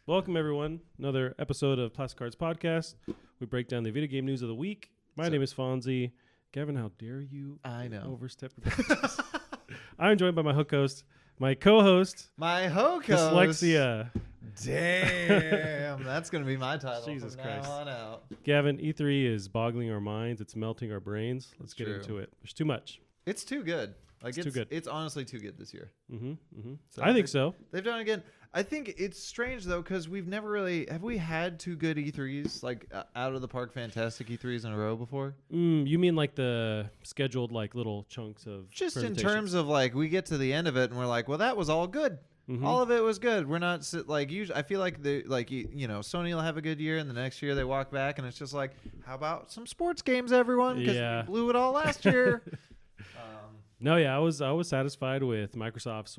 Welcome, everyone. Another episode of Plastic Cards Podcast. We break down the video game news of the week. My name is Fonze. Gavin, how dare you overstep your boundaries? I'm joined by my co-host, Dyslexia. Damn, that's going to be my title Jesus from Christ. now on out. Gavin, E3 is boggling our minds. It's melting our brains. Let's get into it. There's too much. It's too good. Like it's too good. It's honestly too good this year. So I think so. They've done it again. I think it's strange though because we've never really have we had two good E3s like out of the park fantastic E3s in a row before. You mean like the scheduled like little chunks of just in terms of like we get to the end of it and we're like, well, that was all good. All of it was good. We're not like usually. I feel like Sony will have a good year and the next year they walk back and it's just like, how about some sports games, everyone? Because we blew it all last year. No, yeah, I was satisfied with Microsoft's.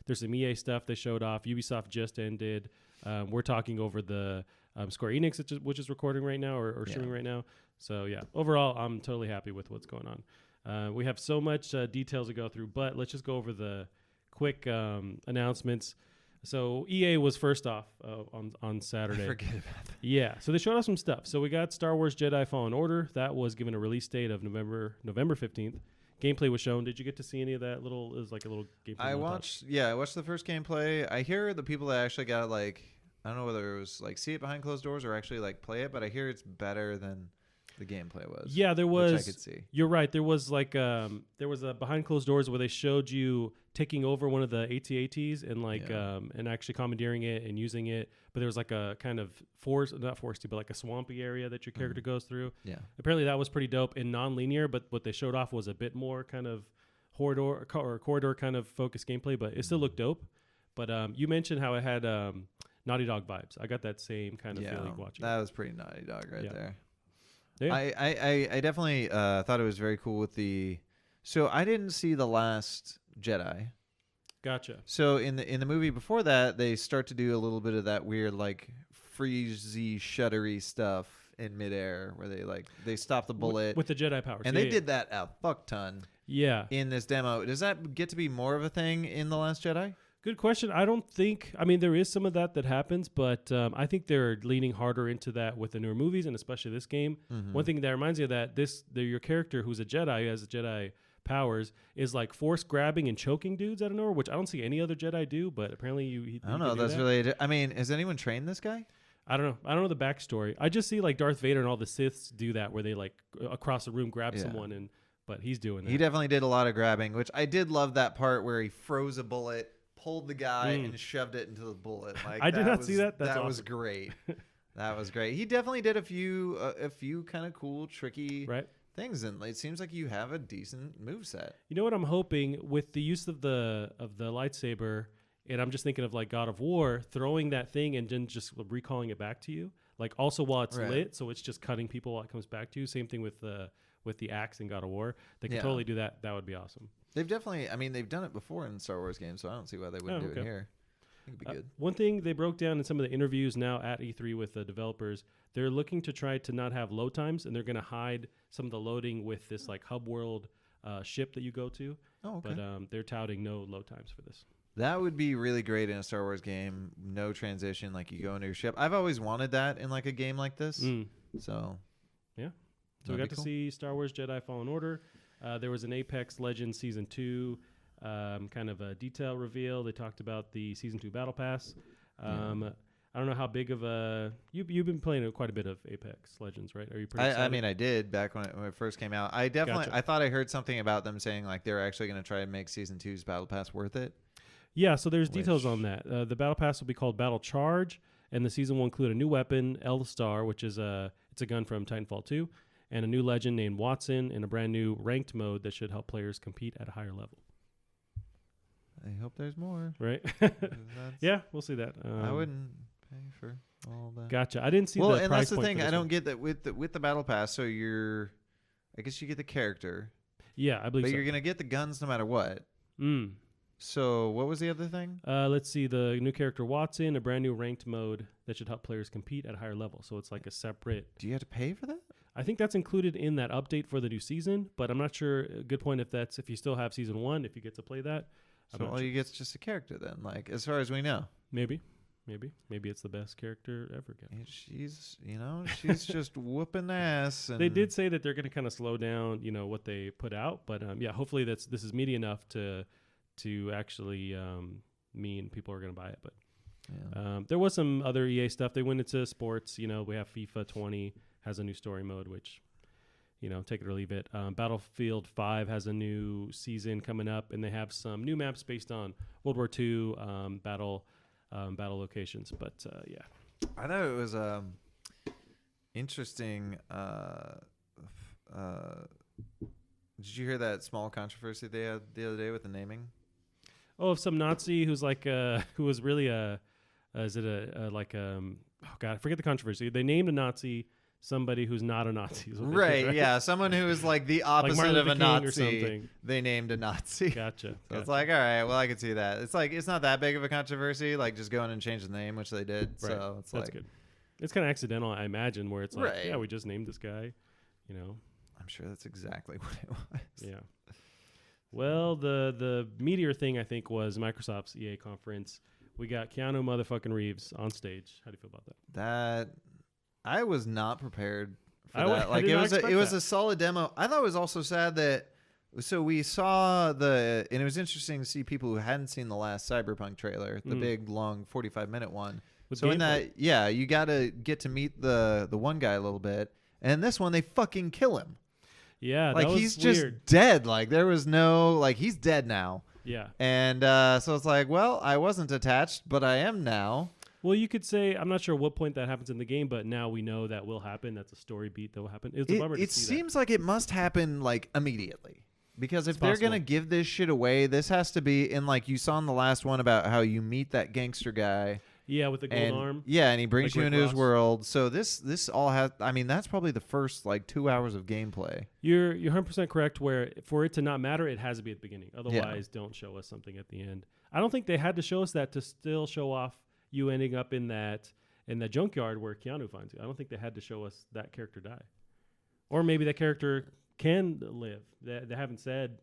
There's some EA stuff they showed off. Ubisoft just ended. We're talking over the Square Enix, which is recording right now or streaming right now. So yeah, overall, I'm totally happy with what's going on. We have so much details to go through, but let's just go over the quick announcements. So EA was first off on Saturday. I forget about that. Yeah, so they showed us some stuff. So we got Star Wars Jedi Fallen Order. That was given a release date of November 15th. Gameplay was shown. Did you get to see any of that? It was like a little gameplay. I watched the first gameplay. I hear the people that actually got like, I don't know whether it was like see it behind closed doors or actually like play it, but I hear it's better than the gameplay was. Yeah, there was. Which I could see. You're right. There was like there was a behind closed doors where they showed you taking over one of the AT-ATs and like and actually commandeering it and using it. But there was like a kind of not foresty, but like a swampy area that your character goes through. Yeah. Apparently that was pretty dope and non-linear, but what they showed off was a bit more kind of corridor kind of focused gameplay, but it still looked dope. But you mentioned how it had Naughty Dog vibes. I got that same kind of feeling watching. That was pretty Naughty Dog right there. Yeah. I definitely thought it was very cool with the. So I didn't see The Last Jedi. Gotcha. So in the movie before that, they start to do a little bit of that weird like freezy, shuddery stuff in midair where they stop the bullet with the Jedi powers, and they did that a fuck ton. Yeah. In this demo, does that get to be more of a thing in The Last Jedi? Good question. I don't think. I mean, there is some of that happens, but I think they're leaning harder into that with the newer movies and especially this game. One thing that reminds you of that, your character who's a Jedi, who has a Jedi powers, is like force grabbing and choking dudes out of nowhere, which I don't see any other Jedi do, but apparently I don't know. That's really. I mean, has anyone trained this guy? I don't know. I don't know the backstory. I just see like Darth Vader and all the Siths do that, where they like across the room grab someone, but he's doing that. He definitely did a lot of grabbing, which I did love that part where he froze a bullet, pulled the guy, and shoved it into the bullet. Like, I did not see that. That was great. That was great. He definitely did a few kind of cool, tricky things, and it seems like you have a decent moveset. You know what I'm hoping with the use of the lightsaber, and I'm just thinking of like God of War, throwing that thing and then just recalling it back to you. Like also while it's lit, so it's just cutting people while it comes back to you. Same thing with the axe in God of War. They can totally do that. That would be awesome. They've definitely, I mean, they've done it before in Star Wars games, so I don't see why they wouldn't do it here. I think it'd be good. One thing they broke down in some of the interviews now at E3 with the developers, they're looking to try to not have load times, and they're going to hide some of the loading with this like hub world ship that you go to. Oh, okay. But they're touting no load times for this. That would be really great in a Star Wars game. No transition, like you go into your ship. I've always wanted that in like a game like this. So, yeah. So we got to see Star Wars Jedi Fallen Order. There was an Apex Legends Season 2 kind of a detail reveal. They talked about the Season 2 Battle Pass. I don't know how big of a... You've been playing quite a bit of Apex Legends, right? Are you pretty excited? I mean, I did back when it first came out. I definitely... I thought I heard something about them saying like they're actually going to try and make Season 2's Battle Pass worth it. Yeah, so there's details on that. The Battle Pass will be called Battle Charge, and the season will include a new weapon, L-Star, which is it's a gun from Titanfall 2, and a new legend named Watson, and a brand new ranked mode that should help players compete at a higher level. I hope there's more. Right? Yeah, we'll see that. I wouldn't pay for all that. Gotcha. I didn't see the price and that's the point thing. I don't get that with the Battle Pass, so I guess you get the character. Yeah, I believe so. But you're going to get the guns no matter what. So what was the other thing? Let's see. The new character Watson, a brand new ranked mode that should help players compete at a higher level. So it's like a separate... Do you have to pay for that? I think that's included in that update for the new season, but I'm not sure. Good point if you still have season 1, if you get to play that. So all you get is just a character then, like, as far as we know. Maybe it's the best character ever. And she's just whooping ass. And they did say that they're going to kind of slow down, what they put out, but hopefully this is meaty enough to actually mean people are going to buy it. But there was some other EA stuff. They went into sports. We have FIFA 20 has a new story mode, which take it or leave it. Battlefield 5 has a new season coming up, and they have some new maps based on World War II battle locations. But I thought it was interesting. Did you hear that small controversy they had the other day with the naming? Oh, of some Nazi who's like who was really I forget the controversy. They named a Nazi somebody who's not a Nazi. Right, yeah. Someone who is like the opposite like of a Nazi. Or something. They named a Nazi. Gotcha. It's like, all right, well, I can see that. It's like, it's not that big of a controversy, like just going and change the name, which they did. Right. So it's That's like good. It's kind of accidental, I imagine, where it's like, right. Yeah, we just named this guy, I'm sure that's exactly what it was. Yeah. Well, the meteor thing, I think, was Microsoft's EA conference. We got Keanu motherfucking Reeves on stage. How do you feel about that? That I was not prepared for that. Like it was a solid demo. I thought it was also sad that we saw and it was interesting to see people who hadn't seen the last Cyberpunk trailer, the big long 45-minute one. With so gameplay. In that, you got to get to meet the one guy a little bit, and this one they fucking kill him. Yeah, like that was he's weird. Just dead. Like there was no he's dead now. Yeah. And so it's like, well, I wasn't attached, but I am now. Well, you could say, I'm not sure what point that happens in the game, but now we know that will happen. That's a story beat that will happen. It's a bummer to see it seems like it must happen immediately. Because if they're going to give this shit away, this has to be in you saw in the last one about how you meet that gangster guy. Yeah, with the gold arm. Yeah, and he brings you into his Ross. world. So this all has, that's probably the first 2 hours of gameplay. You're 100% correct where for it to not matter, it has to be at the beginning. Otherwise, don't show us something at the end. I don't think they had to show us that to still show off you ending up in that junkyard where Keanu finds you. I don't think they had to show us that character die. Or maybe that character can live. They haven't said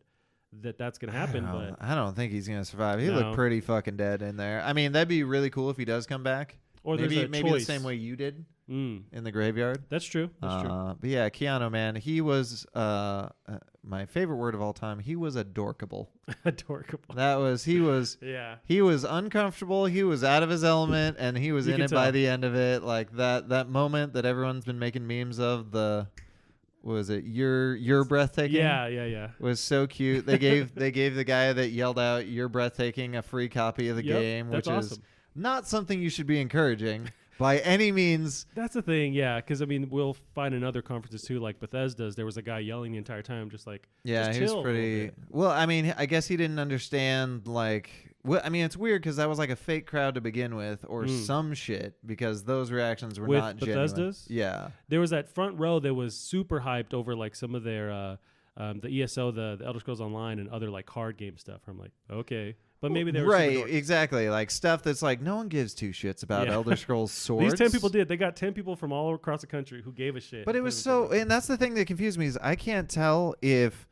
that's going to happen. But I don't think he's going to survive. He looked pretty fucking dead in there. I mean, that'd be really cool if he does come back. Or maybe choice. The same way you did in the graveyard. That's true. But yeah, Keanu, man, he was my favorite word of all time. He was adorkable. Adorkable. He was. Yeah. He was uncomfortable. He was out of his element, and he was in it by the end of it. Like that moment that everyone's been making memes of. Was it you're breathtaking? Yeah. Was so cute. They gave the guy that yelled out "you're breathtaking" a free copy of the game, which is not something you should be encouraging by any means. That's the thing, yeah. Because we'll find in other conferences too, like Bethesda's. There was a guy yelling the entire time, just he was pretty. Well, I guess he didn't understand it's weird because that was a fake crowd to begin with, or some shit, because those reactions were not Bethesda's? Genuine. Yeah, there was that front row that was super hyped over some of their the ESO, the Elder Scrolls Online, and other card game stuff. I'm like, okay, but maybe they were right, super exactly, stuff that's no one gives two shits about Elder Scrolls Swords. These 10 people did. They got 10 people from all across the country who gave a shit. But it was and that's the thing that confused me is I can't tell if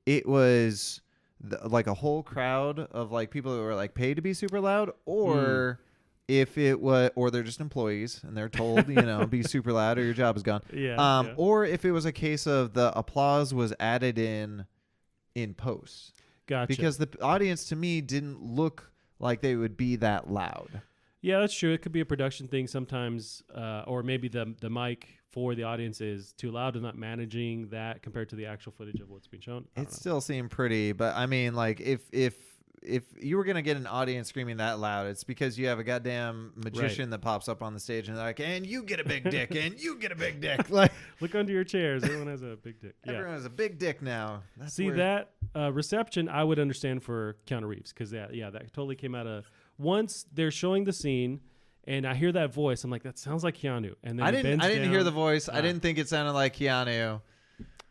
it was a whole crowd of people that were paid to be super loud, or if it was, or they're just employees and they're told be super loud or your job is gone. Or if it was a case of the applause was added in post. Gotcha. Because the audience to me didn't look like they would be that loud. Yeah, that's true. It could be a production thing sometimes, or maybe the mic for the audience is too loud and not managing that compared to the actual footage of what's being shown. It still seemed pretty, but if you were going to get an audience screaming that loud, it's because you have a goddamn magician that pops up on the stage and they're like, and you get a big dick, and you get a big dick. Look under your chairs. Everyone has a big dick. Everyone has a big dick now. That reception I would understand for Keanu Reeves, because that totally came out of once they're showing the scene and I hear that voice, I'm like, that sounds like Keanu. And then I didn't hear the voice. I didn't think it sounded like Keanu.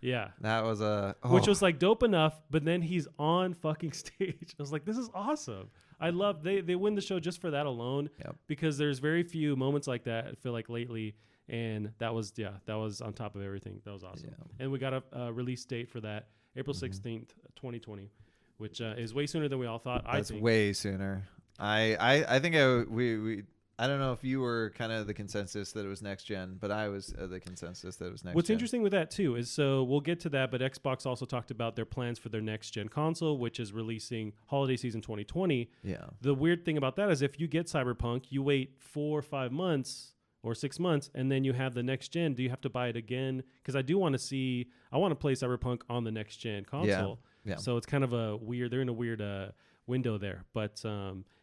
Yeah. That was which was dope enough, but then he's on fucking stage. I was like, this is awesome. I love they win the show just for that alone, because there's very few moments like that, I feel like, lately, and that was on top of everything. That was awesome. Yeah. And we got a release date for that, April 16th, 2020, which is way sooner than we all thought. That's way sooner. I think we I don't know if you were kind of the consensus that it was next gen, but I was the consensus that it was next gen. What's interesting with that too is, so we'll get to that, but Xbox also talked about their plans for their next gen console, which is releasing holiday season 2020. Yeah. The weird thing about that is if you get Cyberpunk, you wait 4 or 5 months or 6 months, and then you have the next gen. Do you have to buy it again? Because I want to play Cyberpunk on the next gen console. Yeah. So it's kind of they're in a weird window there. But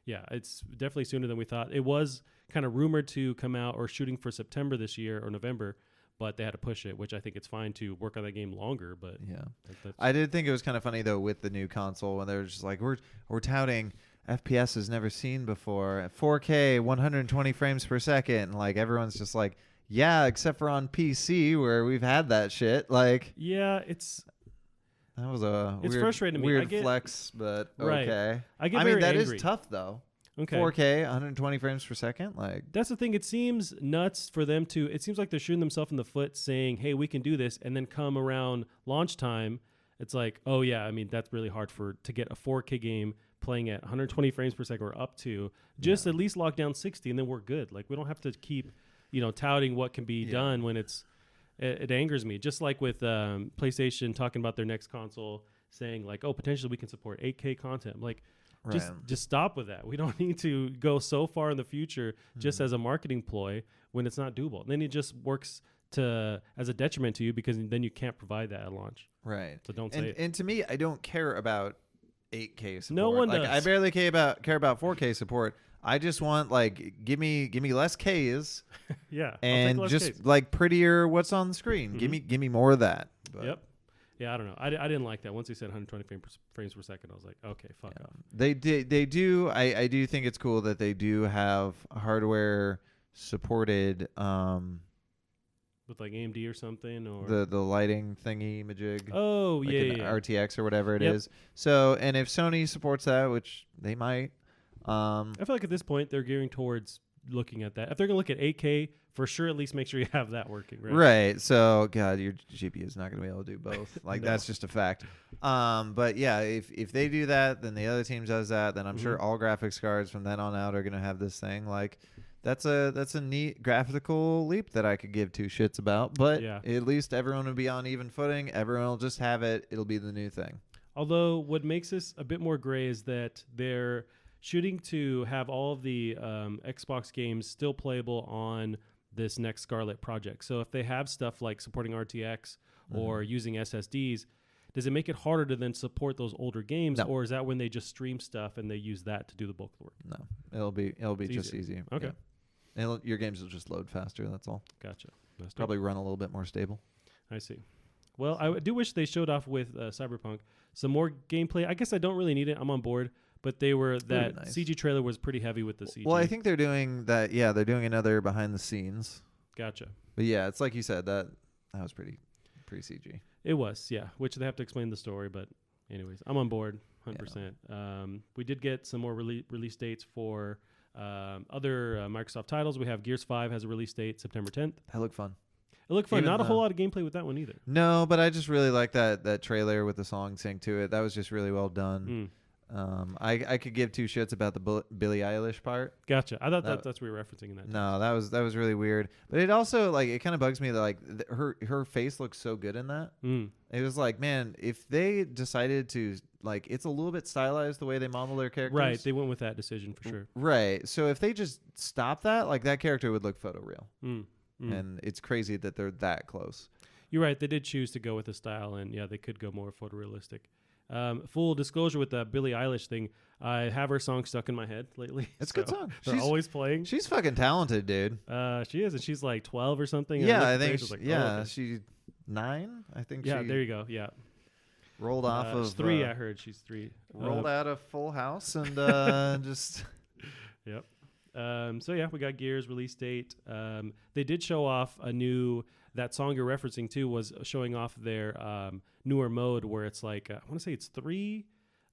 yeah, it's definitely sooner than we thought. It was kind of rumored to come out or shooting for September this year or November, but they had to push it, which I think it's fine to work on that game longer. But yeah, I did think it was kind of funny though with the new console when they're just like we're touting FPS has never seen before, 4K, 120 frames per second, and like everyone's just like, yeah, except for on PC where we've had that shit. Like, yeah, that was it's frustrating to me. Weird flex, but right. Okay. I mean, that angry. is tough though. Okay. 4K, 120 frames per second. Like, that's the thing. It seems nuts for them to. It seems like they're shooting themselves in the foot, saying, "Hey, we can do this," and then come around launch time, it's like, "Oh yeah, I mean that's really hard to get a 4K game playing at 120 frames per second or up to. Just at least lock down 60, and then we're good. Like we don't have to keep, touting what can be done when it's." It angers me. Just like with PlayStation talking about their next console, saying like, "Oh, potentially we can support 8K content." Like, just stop with that. We don't need to go so far in the future just as a marketing ploy when it's not doable. And then it just works as a detriment to you because then you can't provide that at launch. Right. So don't say it. And to me, I don't care about 8K support. No one does. I barely care about 4K support. I just want give me less Ks. Yeah. And just Ks. Like prettier what's on the screen. Mm-hmm. Give me more of that. But. Yep. Yeah, I don't know. I didn't like that. Once they said 120 frames per second, I was like, okay, fuck off. They do. I do think it's cool that they do have hardware supported. With like AMD or something, or the lighting thingy majig. Oh like yeah, RTX or whatever it is. So, and if Sony supports that, which they might. I feel like at this point they're gearing towards looking at that. If they're gonna look at 8K, for sure, at least make sure you have that working. Right. So, God, your GPU is not gonna be able to do both. Like that's just a fact. But yeah, if they do that, then the other team does that. Then I'm sure all graphics cards from then on out are gonna have this thing. Like, that's a neat graphical leap that I could give two shits about. But at least everyone will be on even footing. Everyone will just have it. It'll be the new thing. Although what makes this a bit more gray is that they're shooting to have all of the Xbox games still playable on this next Scarlet project. So if they have stuff like supporting RTX or using SSDs, does it make it harder to then support those older games, or is that when they just stream stuff and they use that to do the bulk of the work? No, it'll be just easy. Okay. Yeah. Your games will just load faster. That's all. Gotcha. That's probably run a little bit more stable. I see. Well, I do wish they showed off with Cyberpunk some more gameplay. I guess I don't really need it. I'm on board. But that CG trailer was pretty heavy with the CG. Well, I think they're doing that. Yeah, they're doing another behind the scenes. Gotcha. But yeah, it's like you said, that was pretty CG. It was, yeah. Which they have to explain the story, but anyways, I'm on board, 100%. Yeah. We did get some more release dates for other Microsoft titles. We have Gears 5 has a release date September 10th. That looked fun. It looked fun. Not a whole lot of gameplay with that one either. No, but I just really like that trailer with the song synced to it. That was just really well done. I could give two shits about the Billie Eilish part. Gotcha. I thought that's what we were referencing in that. No, that was really weird. But it also it kind of bugs me that her face looks so good in that. It was like, man, if they decided to it's a little bit stylized the way they model their characters. Right, they went with that decision for sure. Right. So if they just stop that, that character would look photoreal. And it's crazy that they're that close. You're right. They did choose to go with the style, and yeah, they could go more photorealistic. Full disclosure with the Billie Eilish thing, I have her song stuck in my head lately. It's a good song. They're always playing. She's fucking talented, dude. She is, and she's like 12 or something. Yeah, I think. She's 9. I think. Yeah, there you go. Yeah. Rolled off of 3. I heard she's 3. Rolled out of Full House and just. Yep. So yeah, we got Gears release date. They did show off that song you're referencing to was showing off their newer mode where it's like I want to say it's 3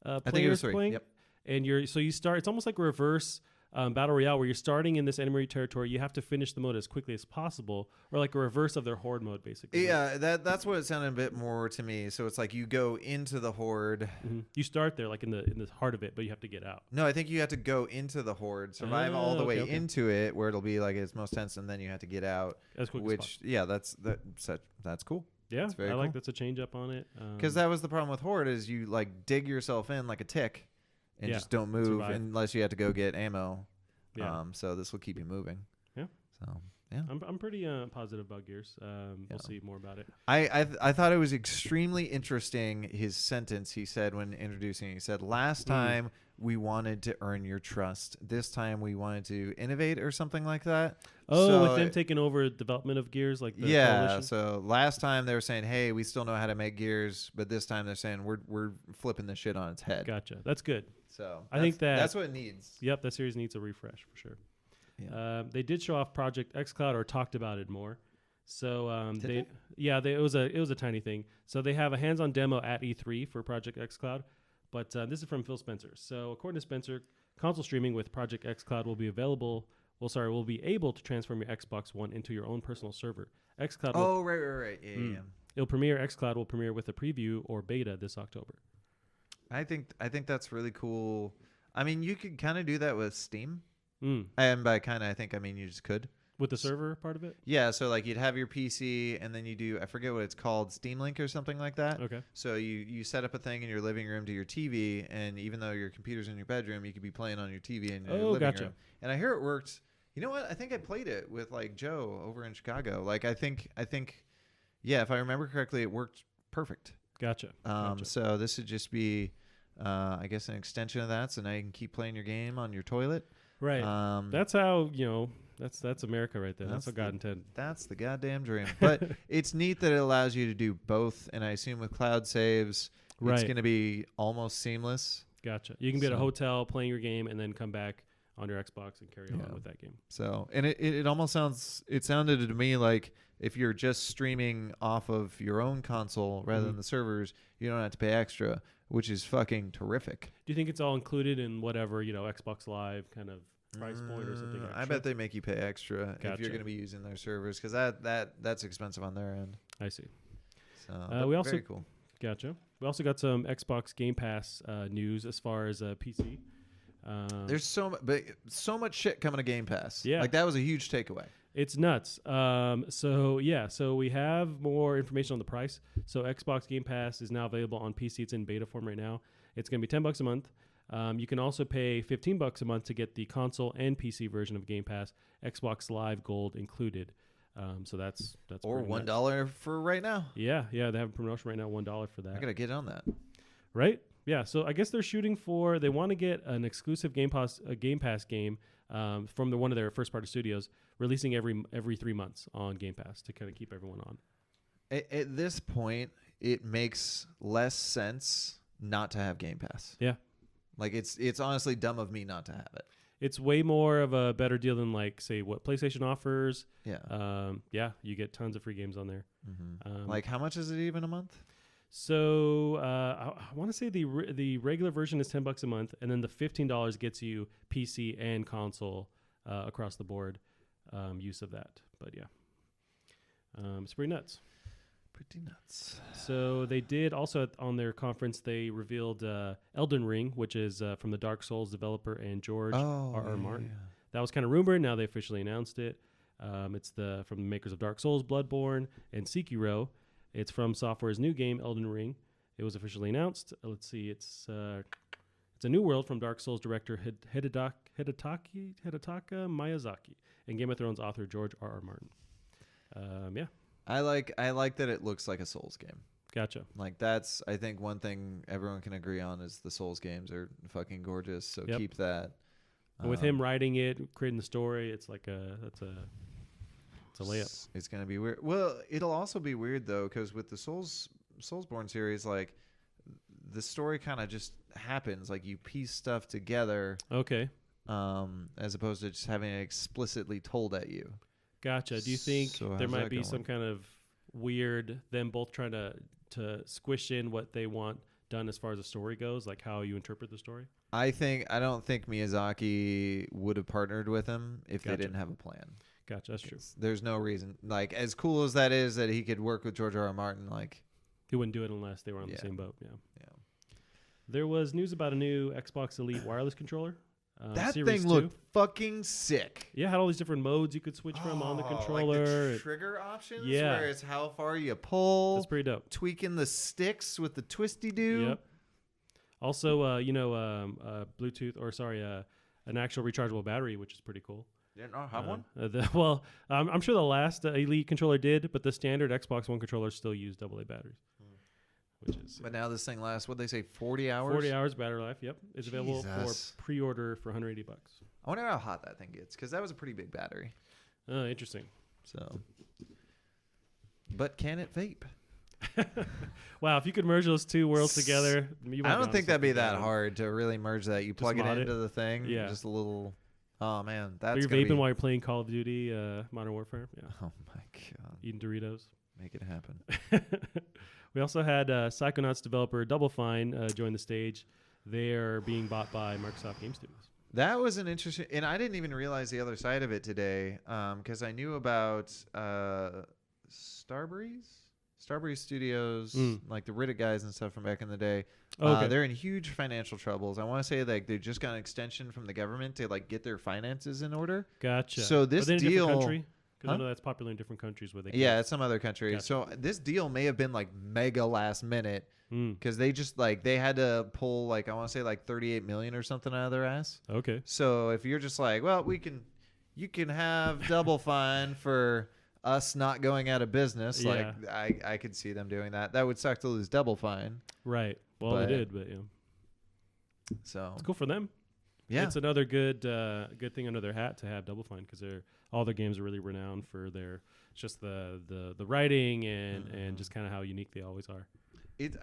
players I think it was 3. playing. Yep. And you start. It's almost like reverse battle royale where you're starting in this enemy territory. You have to finish the mode as quickly as possible, or like a reverse of their horde mode, basically. Yeah, that's what it sounded a bit more to me. So it's like you go into the horde. Mm-hmm. You start there, like in the heart of it, but you have to get out. No, I think you have to go into the horde, survive all the way into it, where it'll be like its most tense, and then you have to get out. As quick as possible. Yeah, that's cool. Yeah, that's very I cool. like that's a change up on it. Because that was the problem with horde is you like dig yourself in like a tick, and just don't move unless you have to go get ammo. Yeah. So this will keep you moving. Yeah. So yeah, I'm pretty positive about Gears. We'll see more about it. I thought it was extremely interesting. His sentence he said when introducing it, he said, "Last time we wanted to earn your trust. This time we wanted to innovate," or something like that. Oh, so with them taking over development of Gears, like the coalition? So last time they were saying, "Hey, we still know how to make Gears," but this time they're saying we're flipping the shit on its head. Gotcha. That's good. So I think that's what it needs. Yep, that series needs a refresh for sure. Yeah. They did show off Project xCloud, or talked about it more. So it was a tiny thing. So they have a hands-on demo at E3 for Project xCloud, but this is from Phil Spencer. So according to Spencer, console streaming with Project xCloud will be will be able to transform your Xbox One into your own personal server. xCloud. Right. Yeah. xCloud will premiere with a preview or beta this October. I think that's really cool. I mean, you could kind of do that with Steam. And by kind of, I mean you just could. With the server part of it? Yeah, so like you'd have your PC and then you do, I forget what it's called, Steam Link or something like that. Okay. So you set up a thing in your living room to your TV, and even though your computer's in your bedroom, you could be playing on your TV in your living room. And I hear it worked. You know what? I think I played it with like Joe over in Chicago. Like I think yeah, if I remember correctly, it worked perfect. Gotcha. So this would just be I guess an extension of that, so now you can keep playing your game on your toilet. Right. That's how, that's America right there. That's what God intended. That's the goddamn dream. But it's neat that it allows you to do both, and I assume with cloud saves, it's going to be almost seamless. Gotcha. You can be at a hotel playing your game and then come back on your Xbox and carry on with that game. So, and it almost sounded to me like if you're just streaming off of your own console rather than the servers, you don't have to pay extra, which is fucking terrific. Do you think it's all included in whatever, Xbox Live kind of price point or something extra? I bet they make you pay extra if you're going to be using their servers, because that's expensive on their end. I see. So we also very cool. Gotcha. We also got some Xbox Game Pass news as far as PC. There's so much shit coming to Game Pass. Yeah, like that was a huge takeaway. It's nuts. So we have more information on the price. So Xbox Game Pass is now available on PC. It's in beta form right now. It's going to be $10 a month. You can also pay $15 a month to get the console and PC version of Game Pass, Xbox Live Gold included. So that's or $1 for right now. Yeah, they have a promotion right now, $1 for that. I gotta get on that. Right? Yeah. So I guess they're shooting for, they want to get an exclusive Game Pass game from one of their first party studios, releasing every 3 months on Game Pass to kind of keep everyone on. At this point, it makes less sense not to have Game Pass. Yeah. Like it's honestly dumb of me not to have it. It's way more of a better deal than like say what PlayStation offers. Yeah. You get tons of free games on there. Mm-hmm. Like how much is it even a month? So I want to say the regular version is $10 a month, and then the $15 gets you PC and console across the board use of that. But yeah, it's pretty nuts. So they did also on their conference, they revealed Elden Ring, which is from the Dark Souls developer and George R.R. Martin. Yeah. That was kind of rumored. Now they officially announced it. It's from the makers of Dark Souls, Bloodborne, and Sekiro. It's from Software's new game, Elden Ring. It was officially announced. Let's see. It's a new world from Dark Souls director Hidetaka Miyazaki and Game of Thrones author George R.R. Martin. Yeah. I like that it looks like a Souls game. Gotcha. Like that's, I think one thing everyone can agree on is the Souls games are fucking gorgeous. So keep that. And with him writing it, creating the story, it's like it's a layup. It's gonna be weird. Well, it'll also be weird though, because with the Soulsborne series, like the story kind of just happens. Like you piece stuff together. Okay. As opposed to just having it explicitly told at you. Gotcha. Do you think there might be some kind of weird, them both trying to squish in what they want done as far as the story goes, like how you interpret the story? I don't think Miyazaki would have partnered with him if they didn't have a plan. Gotcha, that's true. There's no reason. Like, as cool as that is, that he could work with George R.R. Martin, like, he wouldn't do it unless they were on the same boat. Yeah. There was news about a new Xbox Elite wireless controller. That Series thing looked fucking sick. Yeah, had all these different modes you could switch from on the controller. Like the trigger options? Yeah. Where it's how far you pull. That's pretty dope. Tweaking the sticks with the twisty-do. Yep. Also, Bluetooth, an actual rechargeable battery, which is pretty cool. You didn't have one? I'm sure the last Elite controller did, but the standard Xbox One controllers still use AA batteries. But now this thing lasts, what'd they say, 40 hours? 40 hours battery life, yep. It's available for pre-order for $180. I wonder how hot that thing gets, because that was a pretty big battery. Interesting. So, but can it vape? Wow, if you could merge those two worlds together, I don't think that'd be that hard to really merge that. You plug it into the thing, just a little. Oh man, that's. So you're vaping while you're playing Call of Duty, Modern Warfare. Yeah. Oh my god. Eating Doritos. Make it happen. We also had Psychonauts developer Double Fine join the stage. They are being bought by Microsoft Game Studios. That was an interesting, and I didn't even realize the other side of it today, because I knew about Starbreeze Studios, like the Riddick guys and stuff from back in the day. They're in huge financial troubles. I want to say like they just got an extension from the government to like get their finances in order. Gotcha. So this deal. Because I know that's popular in different countries where they. Yeah, it's some other countries. Gotcha. So this deal may have been like mega last minute because they just like they had to pull like I want to say like 38 million or something out of their ass. Okay. So if you're just like, well, you can have Double Fine for us not going out of business. Yeah. Like I could see them doing that. That would suck to lose Double Fine. Right. Well, they did, but yeah. So it's cool for them. Yeah, it's another good thing under their hat to have Double Fine because all their games are really renowned for their just the writing and just kind of how unique they always are.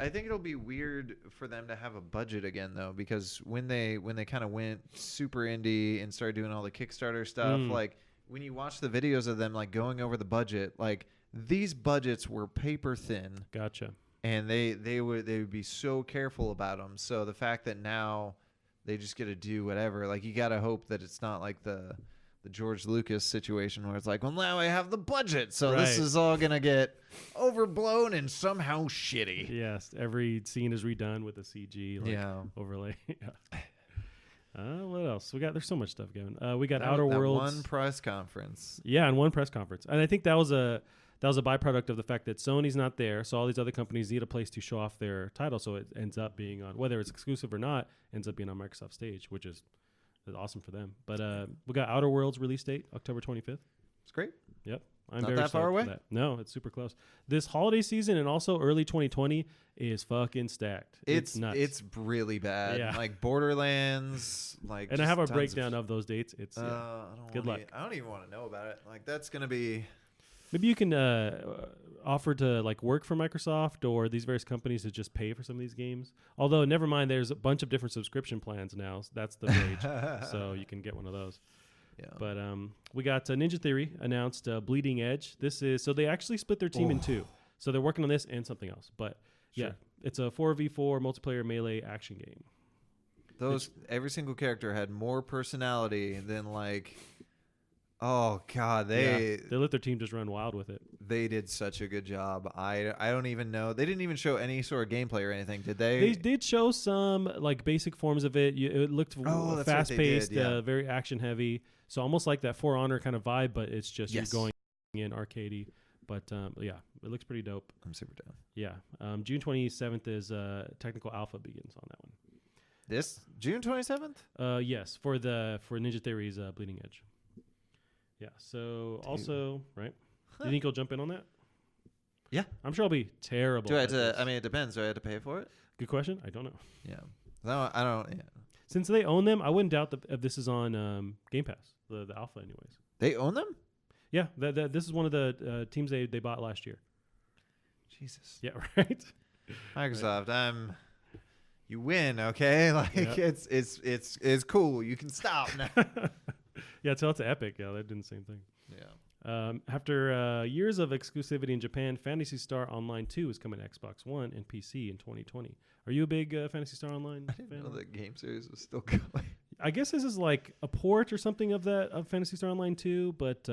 I think it'll be weird for them to have a budget again though, because when they kind of went super indie and started doing all the Kickstarter stuff, like when you watch the videos of them like going over the budget, like these budgets were paper thin. Gotcha. And they would be so careful about them. So the fact that now they just get to do whatever. Like, you got to hope that it's not like the George Lucas situation where it's like, well, now I have the budget, so this is all going to get overblown and somehow shitty. Yes, every scene is redone with a CG overlay. What else? There's so much stuff, Gavin. We got Outer Worlds. One press conference. Yeah, and one press conference. And I think that was a byproduct of the fact that Sony's not there, so all these other companies need a place to show off their title, so it ends up being on, whether it's exclusive or not, ends up being on Microsoft stage, which is awesome for them. But we got Outer Worlds release date, October 25th. It's great. Yep. I'm not very that far away? That. No, it's super close. This holiday season and also early 2020 is fucking stacked. It's nuts. It's really bad. Yeah. Like Borderlands, like. And I have a breakdown of those dates. It's good luck. I don't even want to know about it. Like, that's gonna be. Maybe you can offer to like work for Microsoft or these various companies to just pay for some of these games. Although, never mind, there's a bunch of different subscription plans now. So that's the rage. So you can get one of those. Yeah. But we got Ninja Theory announced Bleeding Edge. So they actually split their team in two. So they're working on this and something else. But yeah, it's a 4v4 multiplayer melee action game. Every single character had more personality than like. Oh God, they let their team just run wild with it. They did such a good job. I don't even know. They didn't even show any sort of gameplay or anything, did they? They did show some like basic forms of it. It looked fast paced, very action heavy. So almost like that For Honor kind of vibe, but it's just you're going in arcadey. But yeah, it looks pretty dope. I'm super down. Yeah, June 27th is technical alpha begins on that one. This June 27th? Yes, for Ninja Theory's Bleeding Edge. Yeah. So also, right? Do you think you'll jump in on that? Yeah, I'm sure I'll be terrible. Do I have to? I mean, it depends. Do I have to pay for it? Good question. I don't know. Yeah. No, I don't. Yeah. Since they own them, I wouldn't doubt if this is on Game Pass, the alpha, anyways. They own them? Yeah. This is one of the teams they bought last year. Jesus. Yeah. Right. Microsoft. Right. You win. Okay. Like it's cool. You can stop now. Yeah, tell it to Epic. Yeah, they're doing the same thing. Yeah. After years of exclusivity in Japan, Phantasy Star Online 2 is coming to Xbox One and PC in 2020. Are you a big Phantasy Star Online I fan? didn't know that game series was still going. I guess this is like a port or something of Phantasy Star Online 2, but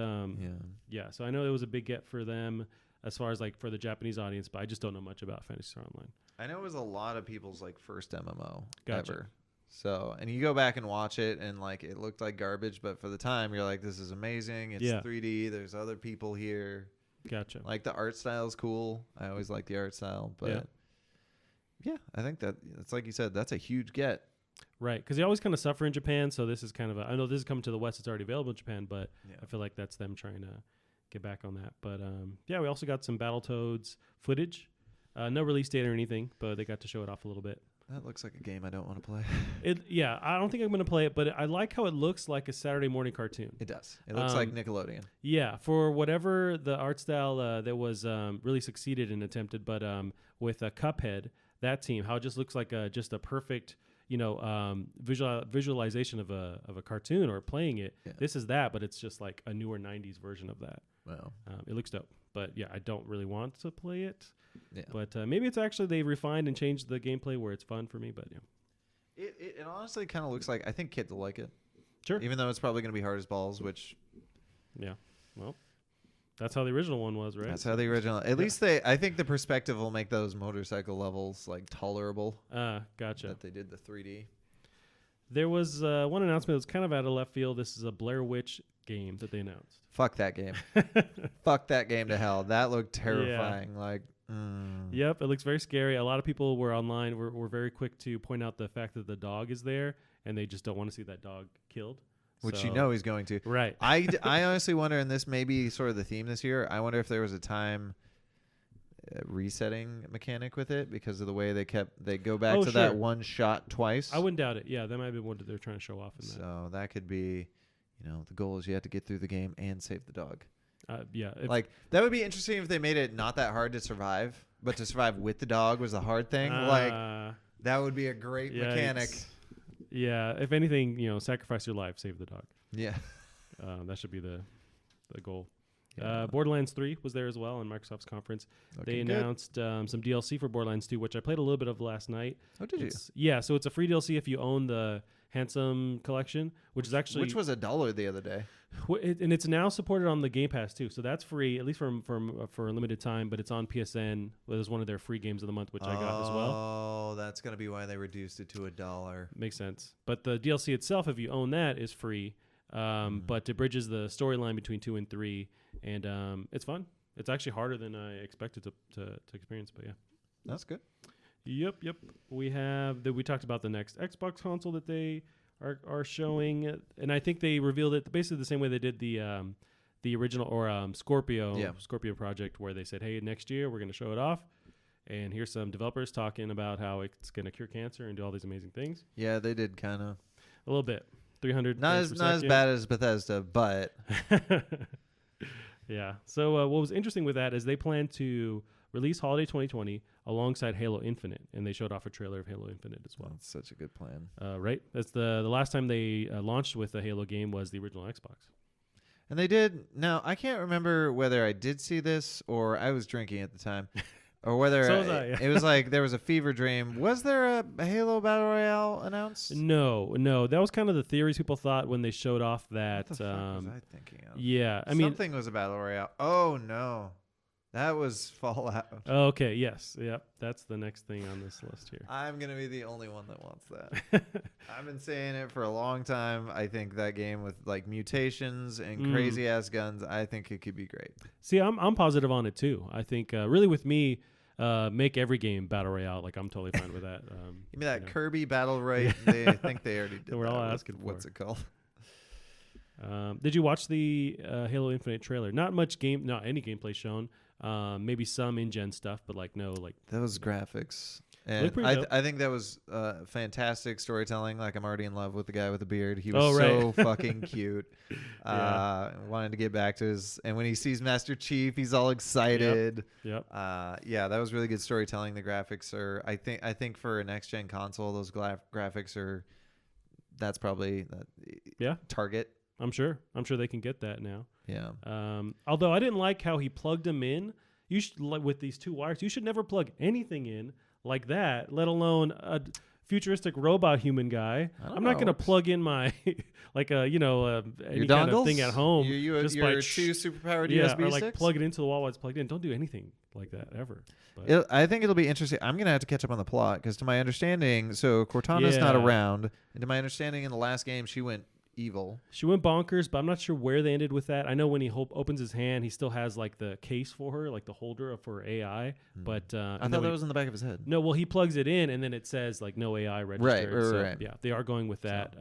yeah. So I know it was a big get for them as far as like for the Japanese audience, but I just don't know much about Phantasy Star Online. I know it was a lot of people's like first MMO Gotcha. ever. So, and you go back and watch it and like it looked like garbage, but for the time you're like, this is amazing. It's 3D. There's other people here. Gotcha. Like the art style is cool. I always like the art style, but yeah, I think that it's like you said, that's a huge get. Right, because they always kind of suffer in Japan, so this is kind of I know this is coming to the West, it's already available in Japan, but I feel like that's them trying to get back on that. But yeah, we also got some Battletoads footage. No release date or anything, but they got to show it off a little bit. That looks like a game I don't want to play. Yeah, I don't think I'm going to play it, but I like how it looks like a Saturday morning cartoon. It does. It looks like Nickelodeon. Yeah, for whatever the art style that was really succeeded and attempted, but with Cuphead, that team, how it just looks like just a perfect visualization of a cartoon or playing it. Yeah. This is that, but it's just like a newer 90s version of that. Wow. It looks dope. But yeah, I don't really want to play it. Yeah. But maybe it's actually they refined and changed the gameplay where it's fun for me. But yeah. It honestly kind of looks like, I think kids will like it. Sure. Even though it's probably going to be hard as balls, which. Yeah. Well, that's how the original one was, right? That's how the original. At least I think the perspective will make those motorcycle levels like tolerable. Gotcha. That they did the 3D. There was one announcement that was kind of out of left field. This is a Blair Witch game that they announced. Fuck that game. Fuck that game to hell. That looked terrifying. Yeah. Like. Yep, it looks very scary. A lot of people were online. Were very quick to point out the fact that the dog is there, and they just don't want to see that dog killed. Which you know he's going to. Right. I honestly wonder, and this may be sort of the theme this year, I wonder if there was a time resetting mechanic with it because of the way they go back to that one shot twice. I wouldn't doubt it. Yeah, that might be what they're trying to show off in that. So that could be, the goal is you have to get through the game and save the dog. Yeah. Like, that would be interesting if they made it not that hard to survive, but to survive with the dog was the hard thing. That would be a great mechanic. Yeah, if anything, sacrifice your life, save the dog. Yeah. That should be the goal. Yeah. Borderlands 3 was there as well in Microsoft's conference. They announced some DLC for Borderlands 2, which I played a little bit of last night. Oh, did you? Yeah, so it's a free DLC if you own the Handsome collection, which is actually... Which was $1 the other day. And it's now supported on the Game Pass, too. So that's free, at least for a limited time, but it's on PSN. Well, it's one of their free games of the month, which I got as well. Oh, that's going to be why they reduced it to $1. Makes sense. But the DLC itself, if you own that, is free. But it bridges the storyline between 2 and 3, and it's fun. It's actually harder than I expected to experience, but yeah. That's good. Yep. We talked about the next Xbox console that they are showing, and I think they revealed it basically the same way they did the original Scorpio project, where they said, hey, next year we're going to show it off, and here's some developers talking about how it's going to cure cancer and do all these amazing things. Yeah, they did kind of a little bit. 300 not as bad as Bethesda, but yeah. So what was interesting with that is they plan to release holiday 2020 alongside Halo Infinite, and they showed off a trailer of Halo Infinite as well. That's such a good plan. Right? That's the last time they launched with a Halo game was the original Xbox. And they did. Now, I can't remember whether I did see this or I was drinking at the time. Or whether it was like there was a fever dream. Was there a Halo Battle Royale announced? No. That was kind of the theories people thought when they showed off that. What the fuck was I thinking of? Yeah, something was a Battle Royale. Oh, no. That was Fallout. Oh, okay, yes. Yep, that's the next thing on this list here. I'm going to be the only one that wants that. I've been saying it for a long time. I think that game with like mutations and crazy ass guns, I think it could be great. See, I'm positive on it too. I think really with me, make every game Battle Royale. Like I'm totally fine with that. You mean that Kirby Battle Royale? I think they already did. We're all asking for. What's it called? Did you watch the Halo Infinite trailer? Not any gameplay shown. Maybe some in-gen stuff, but those graphics. And I think that was fantastic storytelling. Like I'm already in love with the guy with the beard. He was so fucking cute. Wanted to get back to his, and when he sees Master Chief, he's all excited. Yep. Yeah, that was really good storytelling. The graphics are, I think for a next gen console, those graphics are. That's probably target. I'm sure they can get that now. Yeah. Although I didn't like how he plugged them in. You should, like, with these 2 wires, you should never plug anything in like that, let alone a futuristic robot human guy. I'm not going to plug in my like any kind of thing at home. Your 2 superpowered USB or like sticks? plug it into the wall while it's plugged in. Don't do anything like that ever. I think it'll be interesting. I'm going to have to catch up on the plot because to my understanding, so Cortana's not around. And to my understanding, in the last game, she went evil. She went bonkers, but I'm not sure where they ended with that. I know when he opens his hand, he still has like the case for her, like the holder for AI. But I thought that was in the back of his head. No, well, he plugs it in, and then it says like no AI registered. Right. Yeah, they are going with that.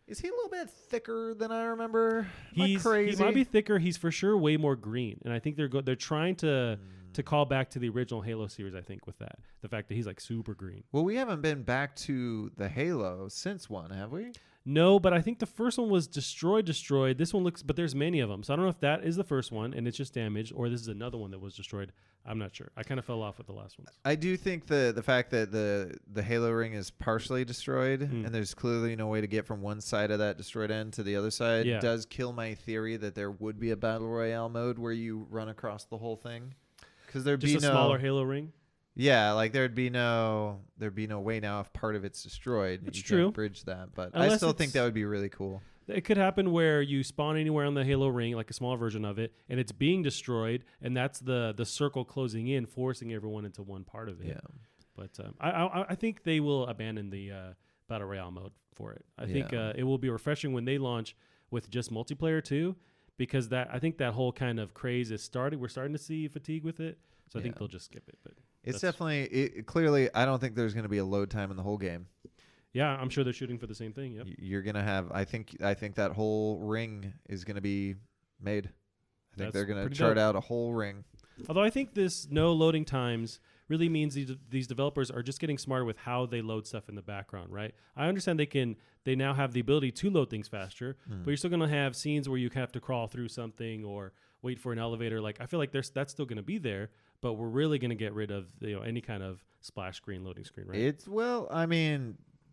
Is he a little bit thicker than I remember? He might be thicker. He's for sure way more green, and I think they're trying to call back to the original Halo series. I think with that, the fact that he's like super green. Well, we haven't been back to the Halo since 1, have we? No, but I think the first one was destroyed. This one but there's many of them. So I don't know if that is the first one and it's just damaged, or this is another one that was destroyed. I'm not sure. I kind of fell off with the last ones. I do think the fact that the Halo ring is partially destroyed and there's clearly no way to get from one side of that destroyed end to the other side does kill my theory that there would be a Battle Royale mode where you run across the whole thing. Because there'd just be a smaller Halo ring? Yeah, like there'd be no way now if part of it's destroyed. That's you true. Can't bridge that, but Unless I still think that would be really cool. It could happen where you spawn anywhere on the Halo ring, like a smaller version of it, and it's being destroyed, and that's the circle closing in, forcing everyone into one part of it. Yeah. But I think they will abandon the Battle Royale mode for it. I think it will be refreshing when they launch with just multiplayer too, because I think that whole kind of craze is started. We're starting to see fatigue with it, so I think they'll just skip it. But it's definitely clearly. I don't think there's going to be a load time in the whole game. Yeah, I'm sure they're shooting for the same thing. Yep. You're going to have. I think that whole ring is going to be made. I think they're going to chart out a whole ring. Although I think this no loading times really means these developers are just getting smarter with how they load stuff in the background, right? I understand they now have the ability to load things faster, but you're still going to have scenes where you have to crawl through something or wait for an elevator. Like I feel like that's still going to be there, but we're really going to get rid of any kind of splash screen, loading screen, right?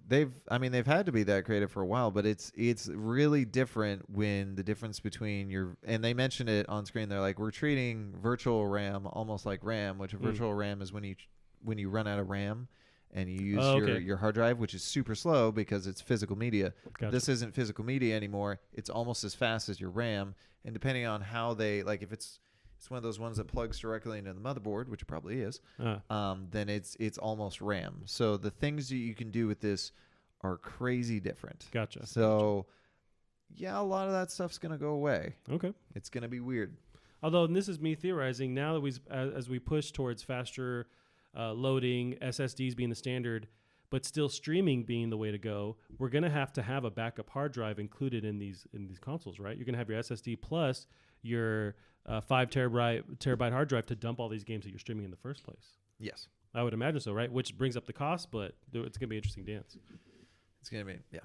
They've had to be that creative for a while, but it's really different when the difference between and they mentioned it on screen. They're like, we're treating virtual RAM almost like RAM, which a virtual RAM is when you run out of RAM and you use your hard drive, which is super slow because it's physical media. Gotcha. This isn't physical media anymore. It's almost as fast as your RAM, and depending on how they if it's one of those ones that plugs directly into the motherboard, which it probably is, then it's almost RAM. So the things that you can do with this are crazy different. Gotcha. So, yeah, a lot of that stuff's going to go away. Okay. It's going to be weird. Although, and this is me theorizing, now that as we push towards faster loading, SSDs being the standard, but still streaming being the way to go, we're going to have a backup hard drive included in these consoles, right? You're going to have your SSD plus your 5 terabyte hard drive to dump all these games that you're streaming in the first place. Yes. I would imagine so, right? Which brings up the cost, but it's going to be an interesting dance. It's going to be, yeah.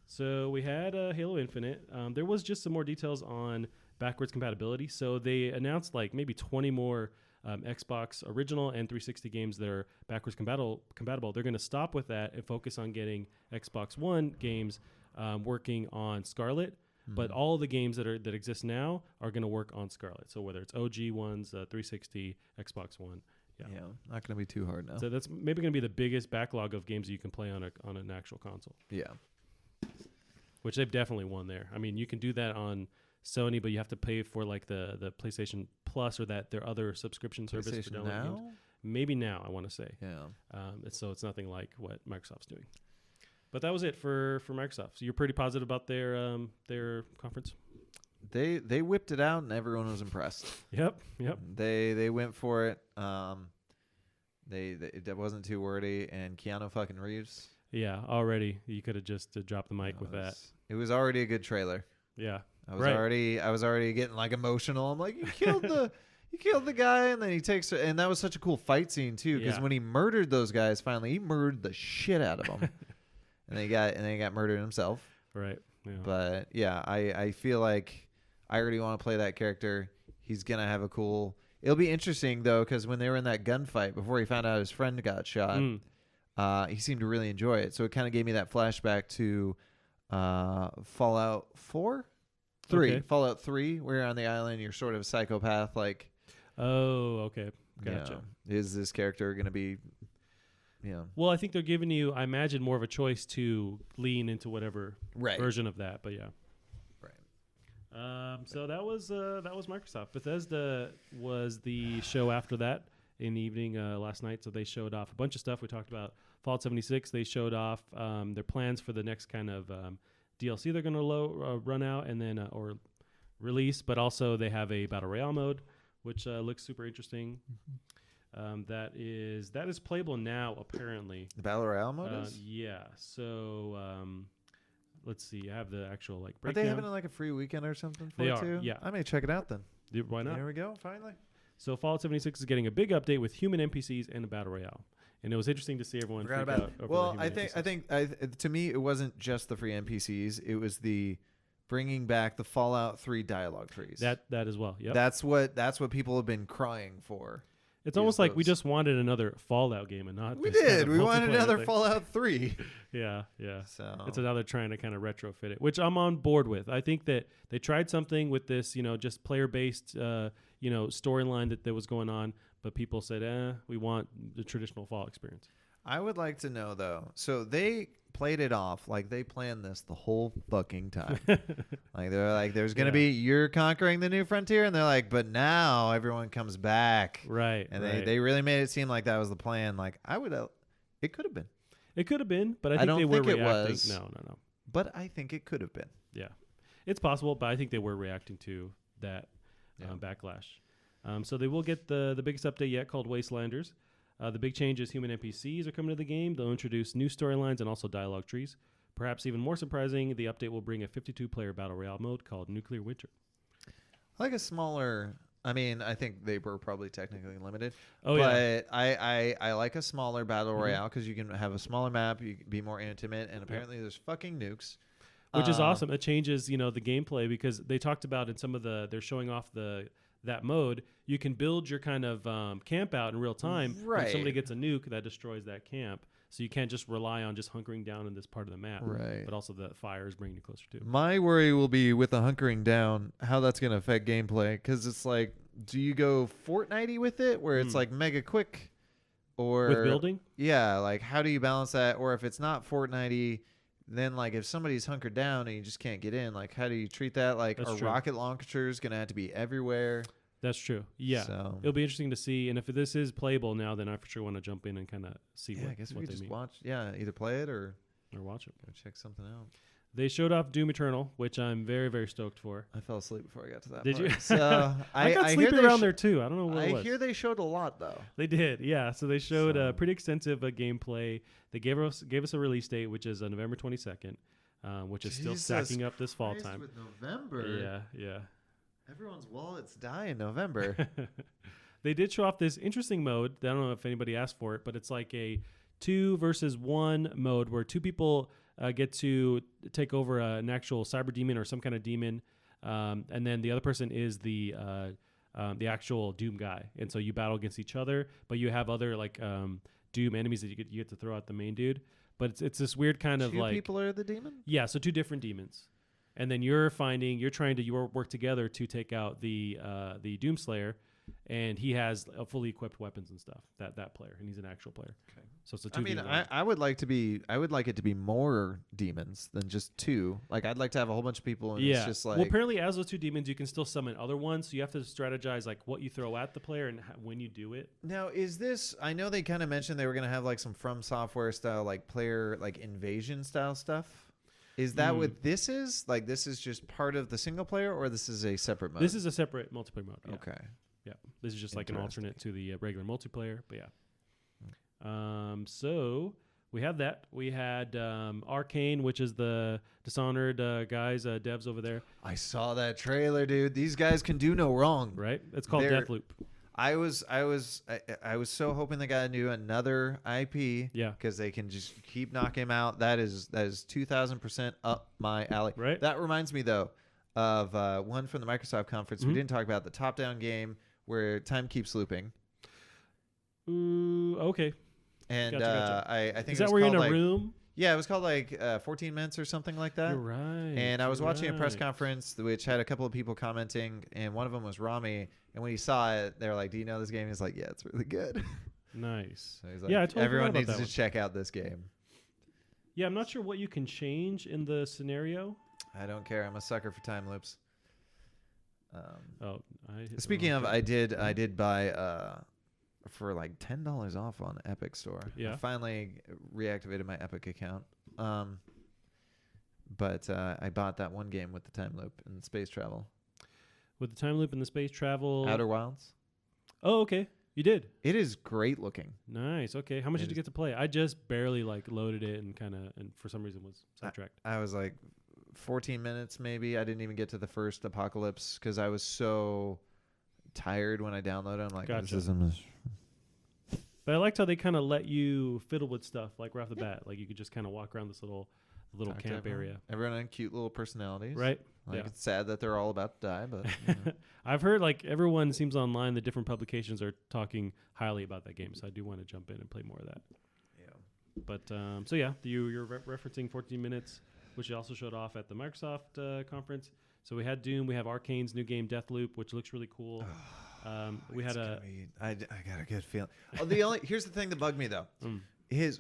So we had Halo Infinite. There was just some more details on backwards compatibility. So they announced like maybe 20 more Xbox original and 360 games that are backwards compatible. They're going to stop with that and focus on getting Xbox One games working on Scarlet. But all of the games that exist now are going to work on Scarlet. So whether it's OG ones, 360, Xbox One. Yeah, not going to be too hard now. So that's maybe going to be the biggest backlog of games you can play on an actual console. Yeah. Which they've definitely won there. I mean, you can do that on Sony, but you have to pay for like the PlayStation Plus or their other subscription service for downloading games. Maybe now, I want to say. Yeah. So it's nothing like what Microsoft's doing. But that was it for Microsoft. So you're pretty positive about their conference? They whipped it out and everyone was impressed. Yep. They went for it. That wasn't too wordy, and Keanu fucking Reeves. Yeah, already you could have just dropped the mic with that. It was already a good trailer. Yeah, I was already getting like emotional. I'm like, you killed the guy, and then he takes and that was such a cool fight scene too, because when he murdered those guys, finally he murdered the shit out of them, and then he got murdered himself. Right. Yeah. But yeah, I feel like I already want to play that character. He's gonna have a cool. It'll be interesting though, because when they were in that gunfight before he found out his friend got shot, he seemed to really enjoy it. So it kind of gave me that flashback to Fallout 4. 3. Okay. Fallout 3, where you're on the island, you're sort of a psychopath. Like, oh, okay, gotcha. Is this character going to be? Yeah. Well, I think they're giving you, I imagine, more of a choice to lean into whatever version of that. But yeah. Right. So that was Microsoft. Bethesda was the show after that in the evening last night. So they showed off a bunch of stuff. We talked about Fallout 76. They showed off their plans for the next kind of DLC they're going to run out and then or release. But also they have a battle royale mode, which looks super interesting. That is playable now apparently. The battle royale mode is? Yeah. So let's see. I have the actual like breakdown. Are they having like a free weekend or something for they it are, too? Yeah. I may check it out then. Why not? There we go. Finally. So Fallout 76 is getting a big update with human NPCs and a battle royale, and it was interesting to see everyone freak out over well, the I think to me it wasn't just the free NPCs; it was the bringing back the Fallout 3 dialogue trees. That as well. Yep. That's what people have been crying for. It's almost like we just wanted another Fallout game and not. We did. We wanted another Fallout 3. Yeah. So it's another trying to kind of retrofit it, which I'm on board with. I think that they tried something with this, just player-based, storyline that was going on, but people said, we want the traditional Fallout experience. I would like to know though. So they played it off like they planned this the whole fucking time. Like they're like, there's gonna be you're conquering the new frontier, and they're like, but now everyone comes back, right? And they really made it seem like that was the plan. Like it could have been. It could have been, but I think they were reacting. It was. No. But I think it could have been. Yeah, it's possible, but I think they were reacting to that backlash. So they will get the biggest update yet, called Wastelanders. The big change is human NPCs are coming to the game. They'll introduce new storylines and also dialogue trees. Perhaps even more surprising, the update will bring a 52-player battle royale mode called Nuclear Winter. Like a smaller... I mean, I think they were probably technically limited. Oh, but I like a smaller battle royale because you can have a smaller map, you can be more intimate, and apparently there's fucking nukes. Which is awesome. It changes, the gameplay, because they talked about in some of they're showing off that mode, you can build your kind of camp out in real time. Right. When somebody gets a nuke, that destroys that camp. So you can't just rely on just hunkering down in this part of the map. Right. But also the fire is bringing you closer to. My worry will be with the hunkering down, how that's going to affect gameplay. Because it's like, do you go Fortnite-y with it, where it's like mega quick? Or with building? Yeah, like how do you balance that? Or if it's not Fortnite-y, then like if somebody's hunkered down and you just can't get in, like how do you treat that? Like are rocket launchers going to have to be everywhere? That's true. Yeah. So it'll be interesting to see. And if this is playable now, then I for sure want to jump in and kind of see what, I guess what we they just mean. watch. Yeah, either play it or watch it. Go check something out. They showed off Doom Eternal, which I'm very, very stoked for. I fell asleep before I got to that Did part. you? So I got sleepy around there too. I don't know what it was. I hear they showed a lot though. They did, yeah. So they showed pretty extensive gameplay. They gave us a release date, which is November 22nd, which is still stacking up this fall time. With November. Yeah. Everyone's wallets die in November. They did show off this interesting mode. I don't know if anybody asked for it, but it's like a 2 versus 1 mode where 2 people get to take over an actual cyber demon or some kind of demon, and then the other person is the actual Doom guy, and so you battle against each other. But you have other like Doom enemies that you get to throw out the main dude. But it's this weird kind of like 2 people are the demon. Yeah, so 2 different demons. And then you're trying to work together to take out the Doomslayer, and he has fully equipped weapons and stuff. That player, and he's an actual player. Okay. So it's a 2v1. I would like it to be more demons than just 2. Like I'd like to have a whole bunch of people, and it's just like. Well, apparently, as those 2 demons, you can still summon other ones. So you have to strategize like what you throw at the player and when you do it. Now, is this? I know they kind of mentioned they were going to have like some From Software style, like player like invasion style stuff. Is that what this is? Like, this is just part of the single player, or this is a separate mode? This is a separate multiplayer mode. Yeah. Okay. Yeah. This is just like an alternate to the regular multiplayer. But yeah. So we have that. We had Arcane, which is the Dishonored guys, devs over there. I saw that trailer, dude. These guys can do no wrong. Right? It's called Deathloop. I was so hoping they got to do another IP. Yeah. Because they can just keep knocking him out. That is 2,000% up my alley. Right. That reminds me though of one from the Microsoft conference. We didn't talk about the top-down game where time keeps looping. Okay. And gotcha. I think is that where you're in a room? Yeah, it was called like 14 minutes or something like that. You're right. And I was watching a press conference which had a couple of people commenting, and one of them was Rami. And when he saw it, they were like, "Do you know this game?" He's like, "Yeah, it's really good." Nice. So he's like, yeah, I totally everyone forgot about needs that to check out this game. Yeah, I'm not sure what you can change in the scenario. I don't care. I'm a sucker for time loops. Speaking of, I did buy for like $10 off on Epic Store. Yeah. I finally reactivated my Epic account. But I bought that one game with the time loop and space travel. With the time loop and the space travel. Outer Wilds. Oh, okay. You did. It is great looking. Nice. Okay. How much did you get to play? I just barely loaded it and for some reason was sidetracked. I was like 14 minutes maybe. I didn't even get to the first apocalypse because I was so tired when I downloaded it. I'm like, gotcha. This is But I liked how they kind of let you fiddle with stuff like right off the bat. Like you could just kind of walk around this little camp area. Everyone had cute little personalities. Right. Like it's sad that they're all about to die, but you know. I've heard like everyone seems online, the different publications are talking highly about that game. So I do want to jump in and play more of that. Yeah. But so yeah, you're referencing 14 minutes, which you also showed off at the Microsoft conference. So we had Doom, we have Arcane's new game Deathloop, which looks really cool. We had I got a good feeling. Here's the thing that bugged me though.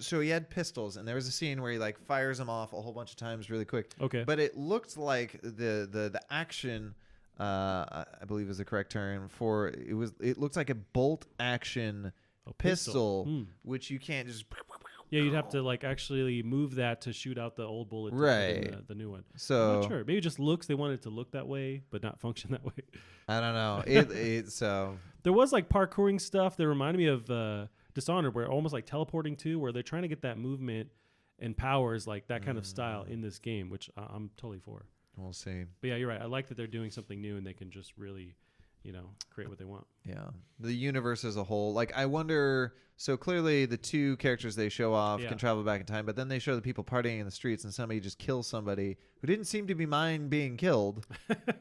So he had pistols, and there was a scene where he like fires them off a whole bunch of times really quick. Okay. But it looked like the action, I believe is the correct term for it. It looks like a bolt action pistol, which you can't just. Yeah, you'd have to like actually move that to shoot out the old bullet. Right. The new one. So I'm not sure. Maybe it just looks. They want it to look that way, but not function that way. I don't know. So there was like parkouring stuff that reminded me of Dishonored, where almost like teleporting to, where they're trying to get that movement and powers like that kind of style in this game, which I'm totally for. We'll see. But yeah, you're right. I like that they're doing something new and they can just really, create what they want. Yeah. The universe as a whole. Like, I wonder. So clearly the two characters they show off can travel back in time, but then they show the people partying in the streets and somebody just kills somebody who didn't seem to be mind being killed.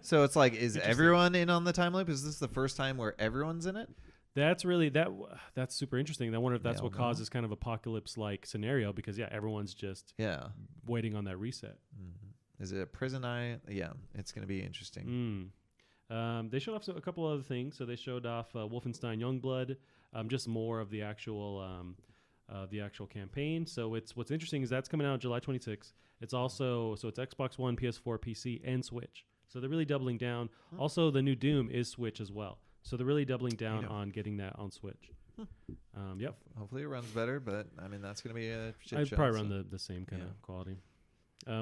So it's like, is everyone in on the time loop? Is this the first time where everyone's in it? That's really that's super interesting. I wonder if that's what causes kind of apocalypse-like scenario because everyone's just waiting on that reset. Mm-hmm. Is it a prison Yeah, it's going to be interesting. They showed off a couple other things. So they showed off Wolfenstein Youngblood, just more of the actual campaign. So what's interesting is that's coming out July 26th. It's also it's Xbox One, PS4, PC, and Switch. So they're really doubling down. Also, the new Doom is Switch as well. So they're really doubling down on getting that on Switch. Yep. Hopefully it runs better, but I mean that's going to be a shit I'd show. probably run the same kind of quality.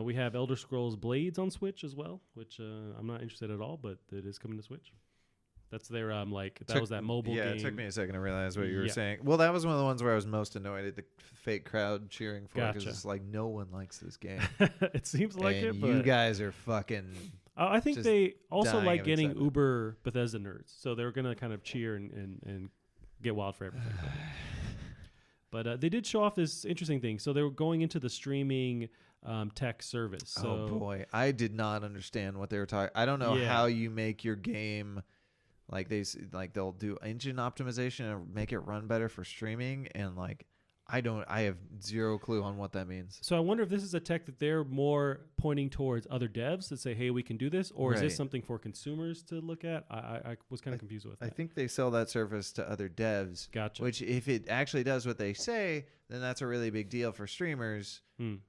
We have Elder Scrolls Blades on Switch as well, which I'm not interested at all, but it is coming to Switch. That's their was that mobile game. Yeah, it took me a second to realize what you were saying. Well, that was one of the ones where I was most annoyed at the fake crowd cheering for because it's like no one likes this game. It seems like it, but you guys are fucking. I think they also like getting uber Bethesda nerds, so they're gonna kind of cheer and get wild for everything. But they did show off this interesting thing. So they were going into the streaming tech service. So oh boy, I did not understand what they were talking. I don't know how you make your game like they'll do engine optimization and make it run better for streaming, and like I have zero clue on what that means. So I wonder if this is a tech that they're more pointing towards other devs that say, hey, we can do this, or is this something for consumers to look at? I was kind of confused with that. I think they sell that service to other devs. Gotcha. Which if it actually does what they say, then that's a really big deal for streamers.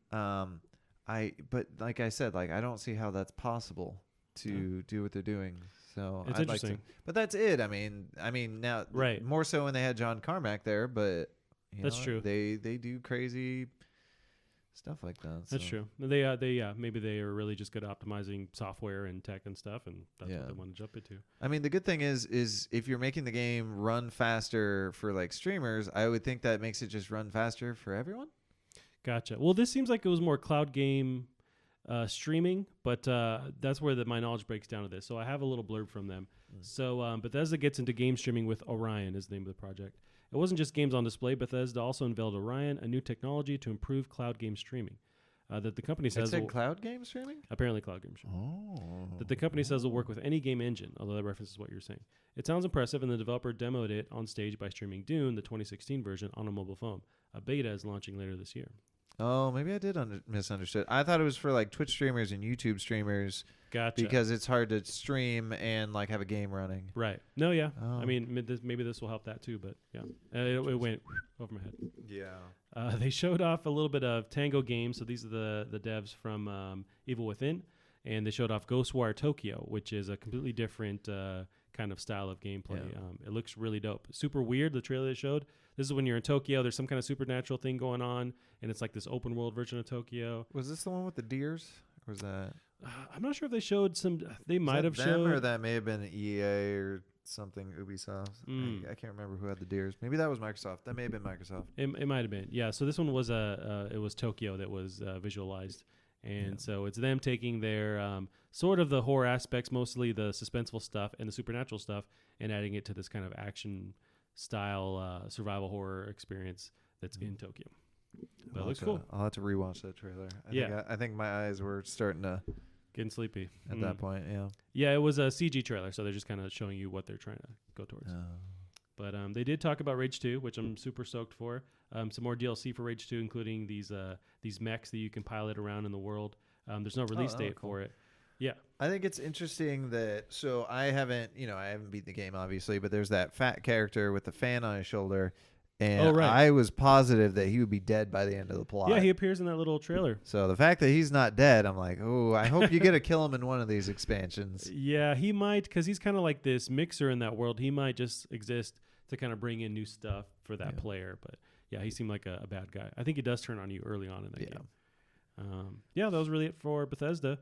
But like I said, like I don't see how that's possible to do what they're doing. So it's I'd interesting. Like to, but that's it. I mean now more so when they had John Carmack there, but that's true. They do crazy stuff like that. That's true. They maybe they are really just good at optimizing software and tech and stuff, and that's what they want to jump into. I mean, the good thing is if you're making the game run faster for like streamers, I would think that makes it just run faster for everyone. Gotcha. Well, this seems like it was more cloud game streaming, but that's where my knowledge breaks down to this. So I have a little blurb from them. So Bethesda gets into game streaming with Orion is the name of the project. It wasn't just games on display. Bethesda also unveiled Orion, a new technology to improve cloud game streaming. That the company says cloud game streaming? Apparently cloud game streaming. Oh. That the company says will work with any game engine, although that references what you're saying. It sounds impressive, and the developer demoed it on stage by streaming Dune, the 2016 version, on a mobile phone. A beta is launching later this year. Oh, maybe I did misunderstood. I thought it was for like Twitch streamers and YouTube streamers. Gotcha. Because it's hard to stream and like have a game running. Right. No, yeah. Oh. I mean, maybe this will help that too, but yeah. It went over my head. Yeah. They showed off a little bit of Tango Games. So these are the devs from Evil Within. And they showed off Ghostwire Tokyo, which is a completely different kind of style of gameplay. Yeah. It looks really dope. Super weird, the trailer they showed. This is when you're in Tokyo. There's some kind of supernatural thing going on. And it's like this open world version of Tokyo. Was this the one with the deers? Or was that... I'm not sure if they showed some. They might have them, showed, or that may have been EA or something. Ubisoft. I can't remember who had the deers. Maybe that was Microsoft. That may have been Microsoft. It might have been. Yeah. So this one was it was Tokyo that was visualized, and so it's them taking their sort of the horror aspects, mostly the suspenseful stuff and the supernatural stuff, and adding it to this kind of action style survival horror experience that's in Tokyo. But it looks cool. I'll have to rewatch that trailer. I think my eyes were starting to getting sleepy at that point. Yeah. Yeah, it was a CG trailer, so they're just kind of showing you what they're trying to go towards. But they did talk about Rage 2, which I'm super stoked for. Some more DLC for Rage 2, including these mechs that you can pilot around in the world. There's no release date for it. Yeah. I think it's interesting that, so I haven't beat the game obviously, but there's that fat character with the fan on his shoulder. And I was positive that he would be dead by the end of the plot. Yeah, he appears in that little trailer. So the fact that he's not dead, I'm like, oh, I hope you get to kill him in one of these expansions. Yeah, he might, because he's kind of like this mixer in that world. He might just exist to kind of bring in new stuff for that player. But yeah, he seemed like a bad guy. I think he does turn on you early on in that game. That was really it for Bethesda.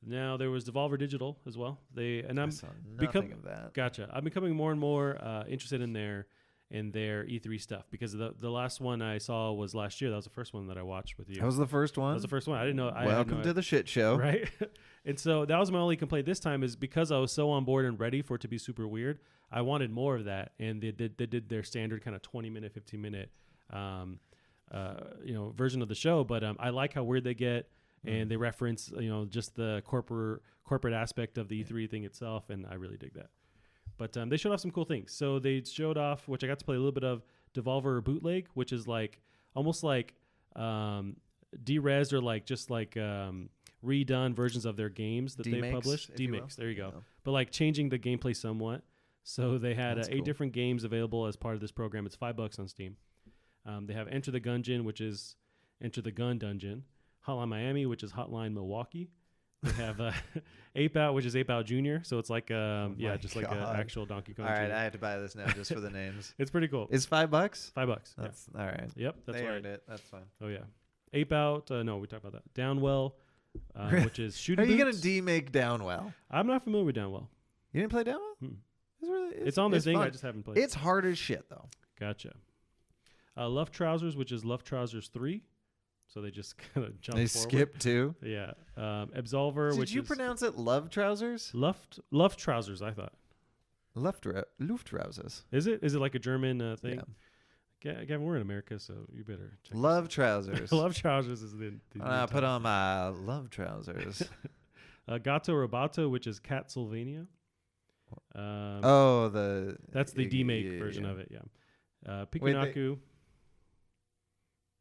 Now there was Devolver Digital as well. I saw nothing of that. Gotcha. I'm becoming more and more interested in their E3 stuff, because the last one I saw was last year. That was the first one that I watched with you. That was the first one? That was the first one. I didn't know. Welcome to the shit show. Right? And so that was my only complaint this time, is because I was so on board and ready for it to be super weird, I wanted more of that. And they did their standard kind of 20-minute, 15-minute version of the show. But I like how weird they get. And they reference, just the corporate aspect of the E3 thing itself. And I really dig that. But they showed off some cool things. So they showed off, which I got to play a little bit of, Devolver Bootleg, which is like almost like de-res or like just like redone versions of their games that they published. D-Mix, there you go. Yeah. But like changing the gameplay somewhat. So they had 8 different games available as part of this program. It's $5 on Steam. They have Enter the Gungeon, which is Enter the Gun Dungeon. Hotline Miami, which is Hotline Milwaukee. They have Ape Out, which is Ape Out Junior. So it's like just like an actual Donkey Kong. All right, I had to buy this now just for the names. It's pretty cool. It's $5. $5. That's all right. Yep, that's they right. earned it. That's fine. Oh yeah, Ape Out. No, we talked about that. Downwell, which is shooting. Are you boots. gonna demake Downwell? I'm not familiar with Downwell. You didn't play Downwell? It's on the thing. Fun. I just haven't played. It's hard as shit though. Gotcha. Love Trousers, which is Love Trousers 3. So they just kind of jump forward. They skip too? Yeah. Absolver, Did you pronounce it Love Trousers? Love Trousers, I thought. Luftrausers. Is it? Is it like a German thing? Yeah. Gavin, we're in America, so you better check Love Trousers. Love Trousers is the I put on my Love Trousers. Gato Roboto, which is Castlevania. That's the demake version of it, yeah. Pikunaku.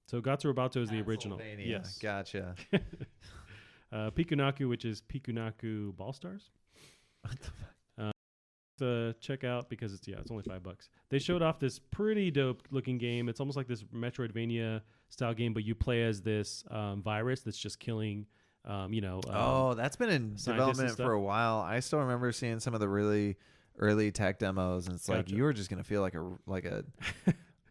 So Gato Roboto is the original. Yes. Gotcha. Pikunaku, which is Pikunaku Ball Stars. What the fuck? To check out, because it's only $5. They showed off this pretty dope looking game. It's almost like this Metroidvania style game, but you play as this virus that's just killing that's been in development for a while. I still remember seeing some of the really early tech demos, and it's like you were just gonna feel like a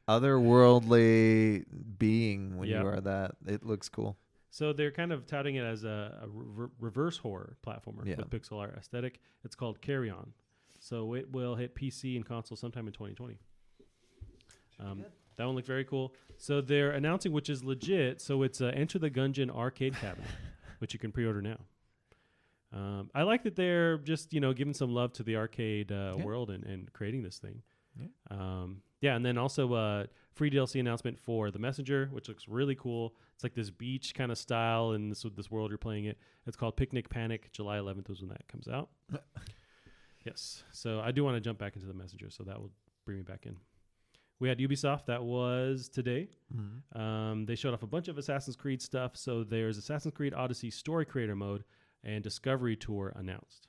otherworldly being when you are that. It looks cool. So they're kind of touting it as a reverse horror platformer with pixel art aesthetic. It's called Carry On. So it will hit PC and console sometime in 2020. That one looked very cool. So they're announcing, which is legit. So it's Enter the Gungeon arcade cabinet, which you can pre-order now. I like that they're just giving some love to the arcade world and creating this thing. And then also free DLC announcement for The Messenger, which looks really cool. It's like this beach kind of style in this world you're playing it. It's called Picnic Panic. July 11th is when that comes out. Yes. So I do want to jump back into The Messenger, so that will bring me back in. We had Ubisoft. That was today. Mm-hmm. They showed off a bunch of Assassin's Creed stuff. So there's Assassin's Creed Odyssey Story Creator Mode and Discovery Tour announced.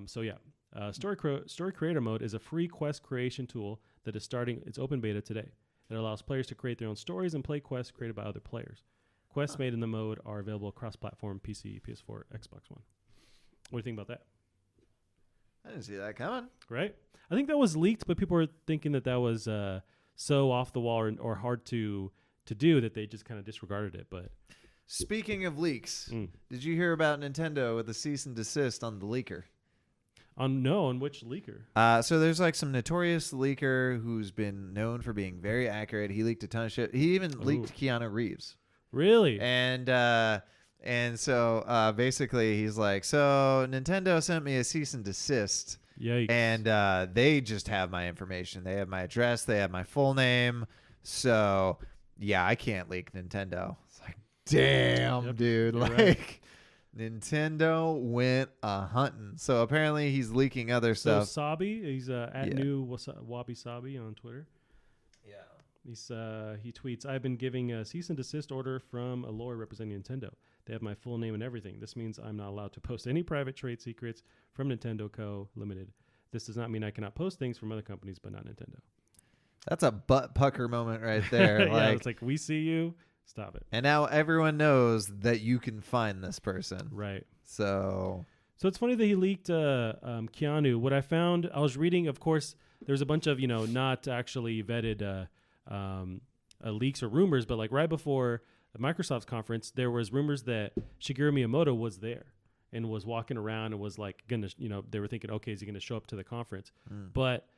Story Creator Mode is a free quest creation tool that is starting its open beta today. It allows players to create their own stories and play quests created by other players. Quests made in the mode are available across platform, PC, PS4, Xbox One. What do you think about that? I didn't see that coming. Right? I think that was leaked, but people were thinking that was so off the wall or hard to do that they just kind of disregarded it. But speaking of leaks, did you hear about Nintendo with the cease and desist on the leaker? On which leaker? So there's like some notorious leaker who's been known for being very accurate. He leaked a ton of shit. He even leaked Keanu Reeves. Really? And so basically he's like, so Nintendo sent me a cease and desist. Yikes. And they just have my information. They have my address. They have my full name. So yeah, I can't leak Nintendo. It's like, damn, dude. Like, right. Nintendo went hunting. So apparently he's leaking other stuff. So Sabi, he's at new Wabi Sabi on Twitter. Yeah. He tweets, I've been giving a cease and desist order from a lawyer representing Nintendo. They have my full name and everything. This means I'm not allowed to post any private trade secrets from Nintendo Co. Limited. This does not mean I cannot post things from other companies, but not Nintendo. That's a butt pucker moment right there. Yeah, it's like, we see you. Stop it. And now everyone knows that you can find this person. Right. So it's funny that he leaked Keanu. What I found, I was reading, of course, there's a bunch of, not actually vetted leaks or rumors, but like right before Microsoft's conference, there was rumors that Shigeru Miyamoto was there and was walking around and was like gonna, they were thinking, okay, is he gonna show up to the conference? But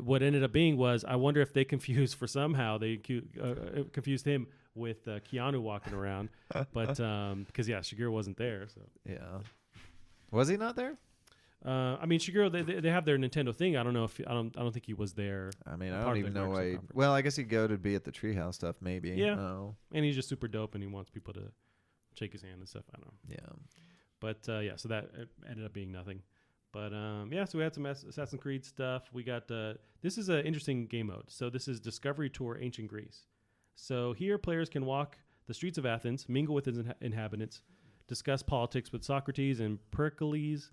what ended up being was, I wonder if they confused confused him with Keanu walking around, but because Shigeru wasn't there. So yeah, was he not there? I mean, Shigeru, they have their Nintendo thing. I don't know if I don't think he was there. I mean, I don't even know why. Well, I guess he'd go to be at the Treehouse stuff, maybe. Yeah. Oh. And he's just super dope, and he wants people to shake his hand and stuff. I don't know. Yeah. But so that ended up being nothing. But so we had some Assassin's Creed stuff. We got this is an interesting game mode. So this is Discovery Tour Ancient Greece. So here players can walk the streets of Athens, mingle with its inhabitants, discuss politics with Socrates and Pericles,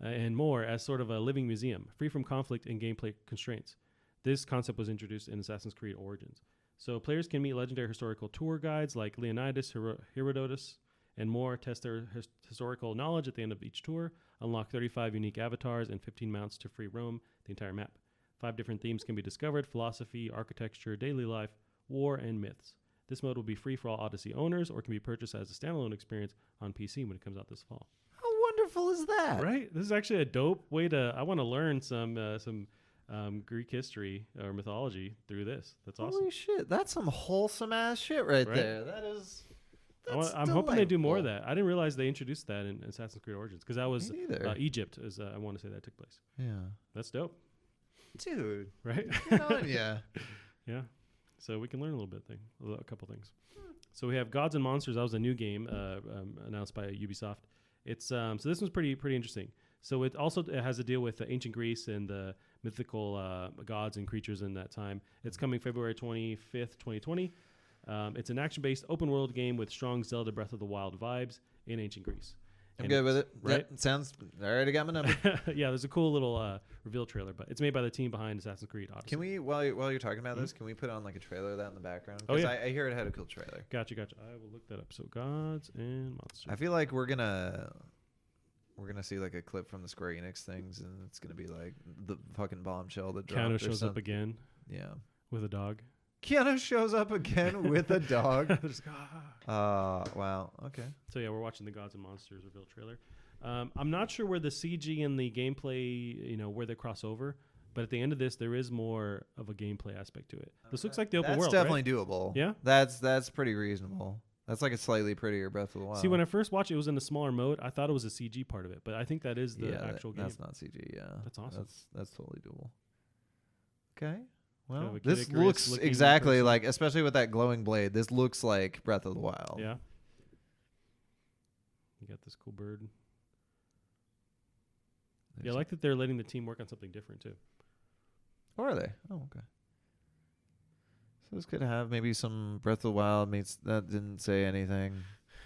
and more as sort of a living museum, free from conflict and gameplay constraints. This concept was introduced in Assassin's Creed Origins. So players can meet legendary historical tour guides like Leonidas, Herodotus, and more, test their historical knowledge at the end of each tour, unlock 35 unique avatars and 15 mounts to free roam the entire map. 5 different themes can be discovered: philosophy, architecture, daily life, war, and myths. This mode will be free for all Odyssey owners or can be purchased as a standalone experience on PC when it comes out this fall. How wonderful is that? Right? This is actually a dope way I want to learn some Greek history or mythology through this. That's awesome. Holy shit. That's some wholesome ass shit right there. That is... I'm hoping they do more of that. I didn't realize they introduced that in Assassin's Creed Origins because that was Egypt. I want to say that took place. Yeah, that's dope, dude. Right? Yeah, yeah. So we can learn a couple things. So we have Gods and Monsters. That was a new game announced by Ubisoft. It's so this one's pretty interesting. So it has to deal with ancient Greece and the mythical gods and creatures in that time. It's coming February 25th, 2020. It's an action-based open-world game with strong Zelda Breath of the Wild vibes in ancient Greece. I'm good with it. Right? That sounds... I already got my number. Yeah, there's a cool little reveal trailer, but it's made by the team behind Assassin's Creed Odyssey. Can we, while you're talking about this, can we put on like a trailer of that in the background? Oh, yeah. I hear it had a cool trailer. Gotcha. I will look that up. So Gods and Monsters. I feel like we're gonna see like a clip from the Square Enix things, and it's gonna be like the fucking bombshell that dropped. Keanu shows up again. Yeah. With a dog. Keanu shows up again with a dog. Wow. Okay. So yeah, we're watching the Gods and Monsters reveal trailer. I'm not sure where the CG and the gameplay, where they cross over, but at the end of this, there is more of a gameplay aspect to it. This looks like the open world. That's definitely doable. Yeah. That's pretty reasonable. That's like a slightly prettier Breath of the Wild. See, when I first watched it, it was in a smaller mode. I thought it was a CG part of it, but I think that is the actual game. That's not CG. Yeah. That's awesome. That's totally doable. Okay. Well, Kid this Icarus looks exactly like, especially with that glowing blade, this looks like Breath of the Wild. Yeah. You got this cool bird. I like that they're letting the team work on something different, too. Or are they? Oh, okay. So this could have maybe some Breath of the Wild meets. That didn't say anything.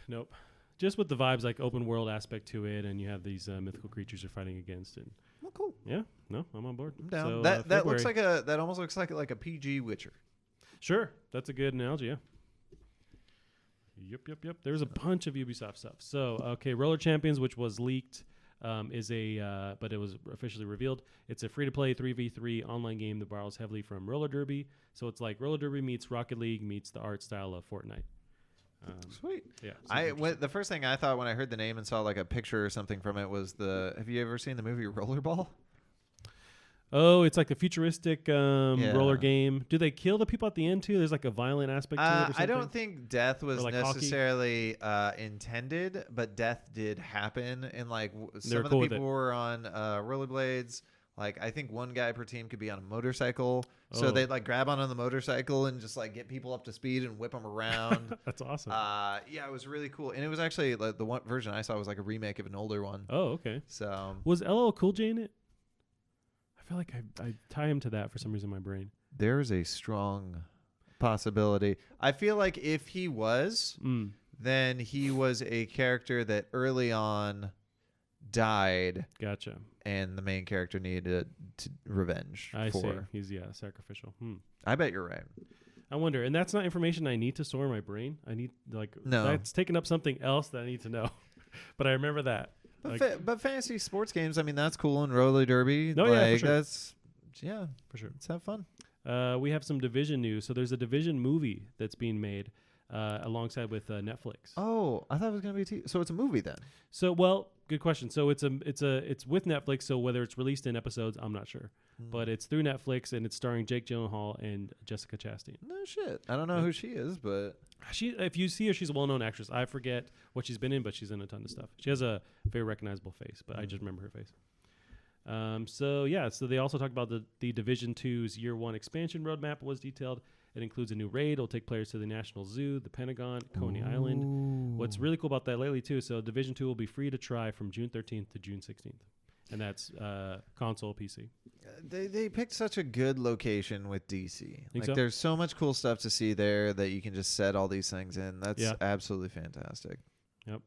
Nope. Just with the vibes, like open world aspect to it, and you have these mythical creatures you're fighting against. And well, cool. Yeah, no, I'm on board. I'm down. So, that looks like that almost looks like a PG Witcher. Sure, that's a good analogy. Yeah. Yep. There's a bunch of Ubisoft stuff. So, okay, Roller Champions, which was leaked, is but it was officially revealed. It's a free-to-play 3v3 online game that borrows heavily from Roller Derby. So it's like Roller Derby meets Rocket League meets the art style of Fortnite. Sweet. Yeah. The first thing I thought when I heard the name and saw like a picture or something from it was have you ever seen the movie Rollerball? Oh, it's like a futuristic roller game. Do they kill the people at the end too? There's like a violent aspect to it or something? I don't think death was like necessarily intended, but death did happen. And like some of cool the people were on rollerblades. Like I think one guy per team could be on a motorcycle. So they'd like grab on the motorcycle and just like get people up to speed and whip them around. That's awesome. Yeah, it was really cool. And it was actually like the one version I saw was like a remake of an older one. Oh, okay. So was LL Cool J in it? I feel like I tie him to that for some reason in my brain. There's a strong possibility. I feel like if he was, then he was a character that early on died. Gotcha. And the main character needed revenge. I see. He's sacrificial. I bet you're right. I wonder, and that's not information I need to store in my brain. I need that's taking up something else that I need to know. But I remember that. But fantasy sports games, I mean, that's cool. And roller derby, for sure. That's for sure. Let's have fun. We have some Division news. So there's a Division movie that's being made alongside with Netflix. Oh, I thought it was going to be so it's a movie then. So good question. So it's with Netflix. So whether it's released in episodes, I'm not sure, but it's through Netflix and it's starring Jake Gyllenhaal and Jessica Chastain. No shit. I don't know who she is, but if you see her, she's a well-known actress. I forget what she's been in, but she's in a ton of stuff. She has a very recognizable face, but I just remember her face. So they also talked about the Division 2's Year 1 expansion roadmap was detailed. It includes a new raid. It'll take players to the National Zoo, the Pentagon, Coney Island. What's really cool about that lately, too, so Division 2 will be free to try from June 13th to June 16th. And that's console, PC. They picked such a good location with DC. So? There's so much cool stuff to see there that you can just set all these things in. That's absolutely fantastic. Yep.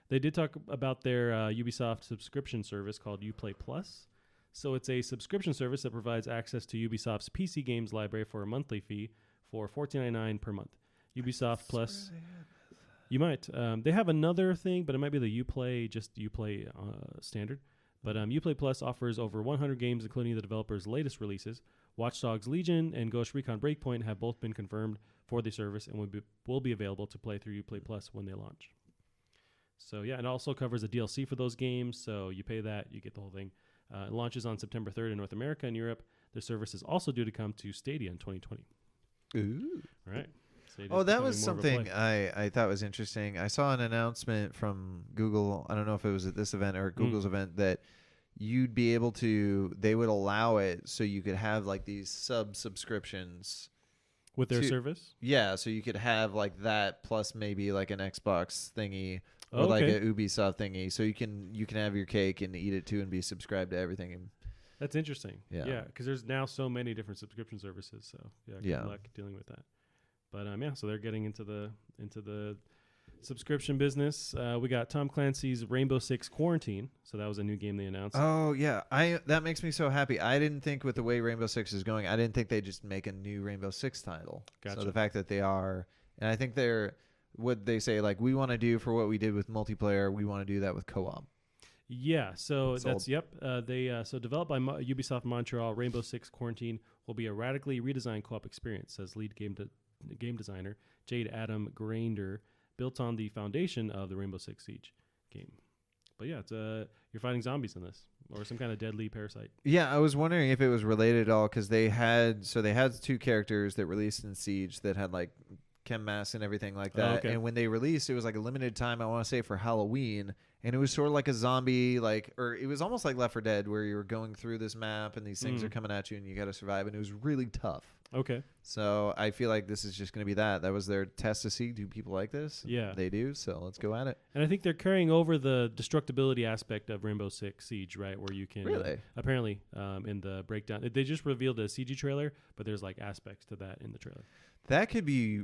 They did talk about their Ubisoft subscription service called Uplay Plus. So it's a subscription service that provides access to Ubisoft's PC games library for a monthly fee for $14.99 per month. Ubisoft Plus. You might. They have another thing, but it might be the Uplay standard. But Uplay Plus offers over 100 games, including the developer's latest releases. Watch Dogs Legion and Ghost Recon Breakpoint have both been confirmed for the service and will be available to play through Uplay Plus when they launch. So yeah, it also covers a DLC for those games. So you pay that, you get the whole thing. It launches on September 3rd in North America and Europe. The service is also due to come to Stadia in 2020. Ooh. All right. That was something I thought was interesting. I saw an announcement from Google. I don't know if it was at this event or at Google's event that you'd be able to, they would allow it so you could have like these subscriptions with their service. Yeah. So you could have like that plus maybe like an Xbox thingy or like a Ubisoft thingy. So you can have your cake and eat it too and be subscribed to everything. That's interesting. Yeah. Because there's now so many different subscription services. So good luck dealing with that. But so they're getting into the subscription business. We got Tom Clancy's Rainbow Six Quarantine. So that was a new game they announced. Oh yeah, that makes me so happy. I didn't think with the way Rainbow Six is going, I didn't think they'd just make a new Rainbow Six title. Gotcha. So the fact that they are, and I think what they say, like we want to do for what we did with multiplayer, we want to do that with co-op. Yeah, so that's so developed by Ubisoft Montreal, Rainbow Six Quarantine will be a radically redesigned co-op experience, says lead game designer Jade Adam Grander, built on the foundation of the Rainbow Six Siege game. But yeah, it's you're fighting zombies in this, or some kind of deadly parasite. Yeah, I was wondering if it was related at all because they had two characters that released in Siege that had like chem masks and everything like that. And when they released, it was like a limited time. I want to say for Halloween, and it was sort of like a zombie, or it was almost like Left 4 Dead, where you were going through this map and these things are coming at you and you got to survive. And it was really tough. Okay. So I feel like this is just going to be that. That was their test to see, do people like this? Yeah. They do, so let's go at it. And I think they're carrying over the destructibility aspect of Rainbow Six Siege, right? Where you can Really? Apparently in the breakdown, they just revealed a CG trailer, but there's like aspects to that in the trailer. That could be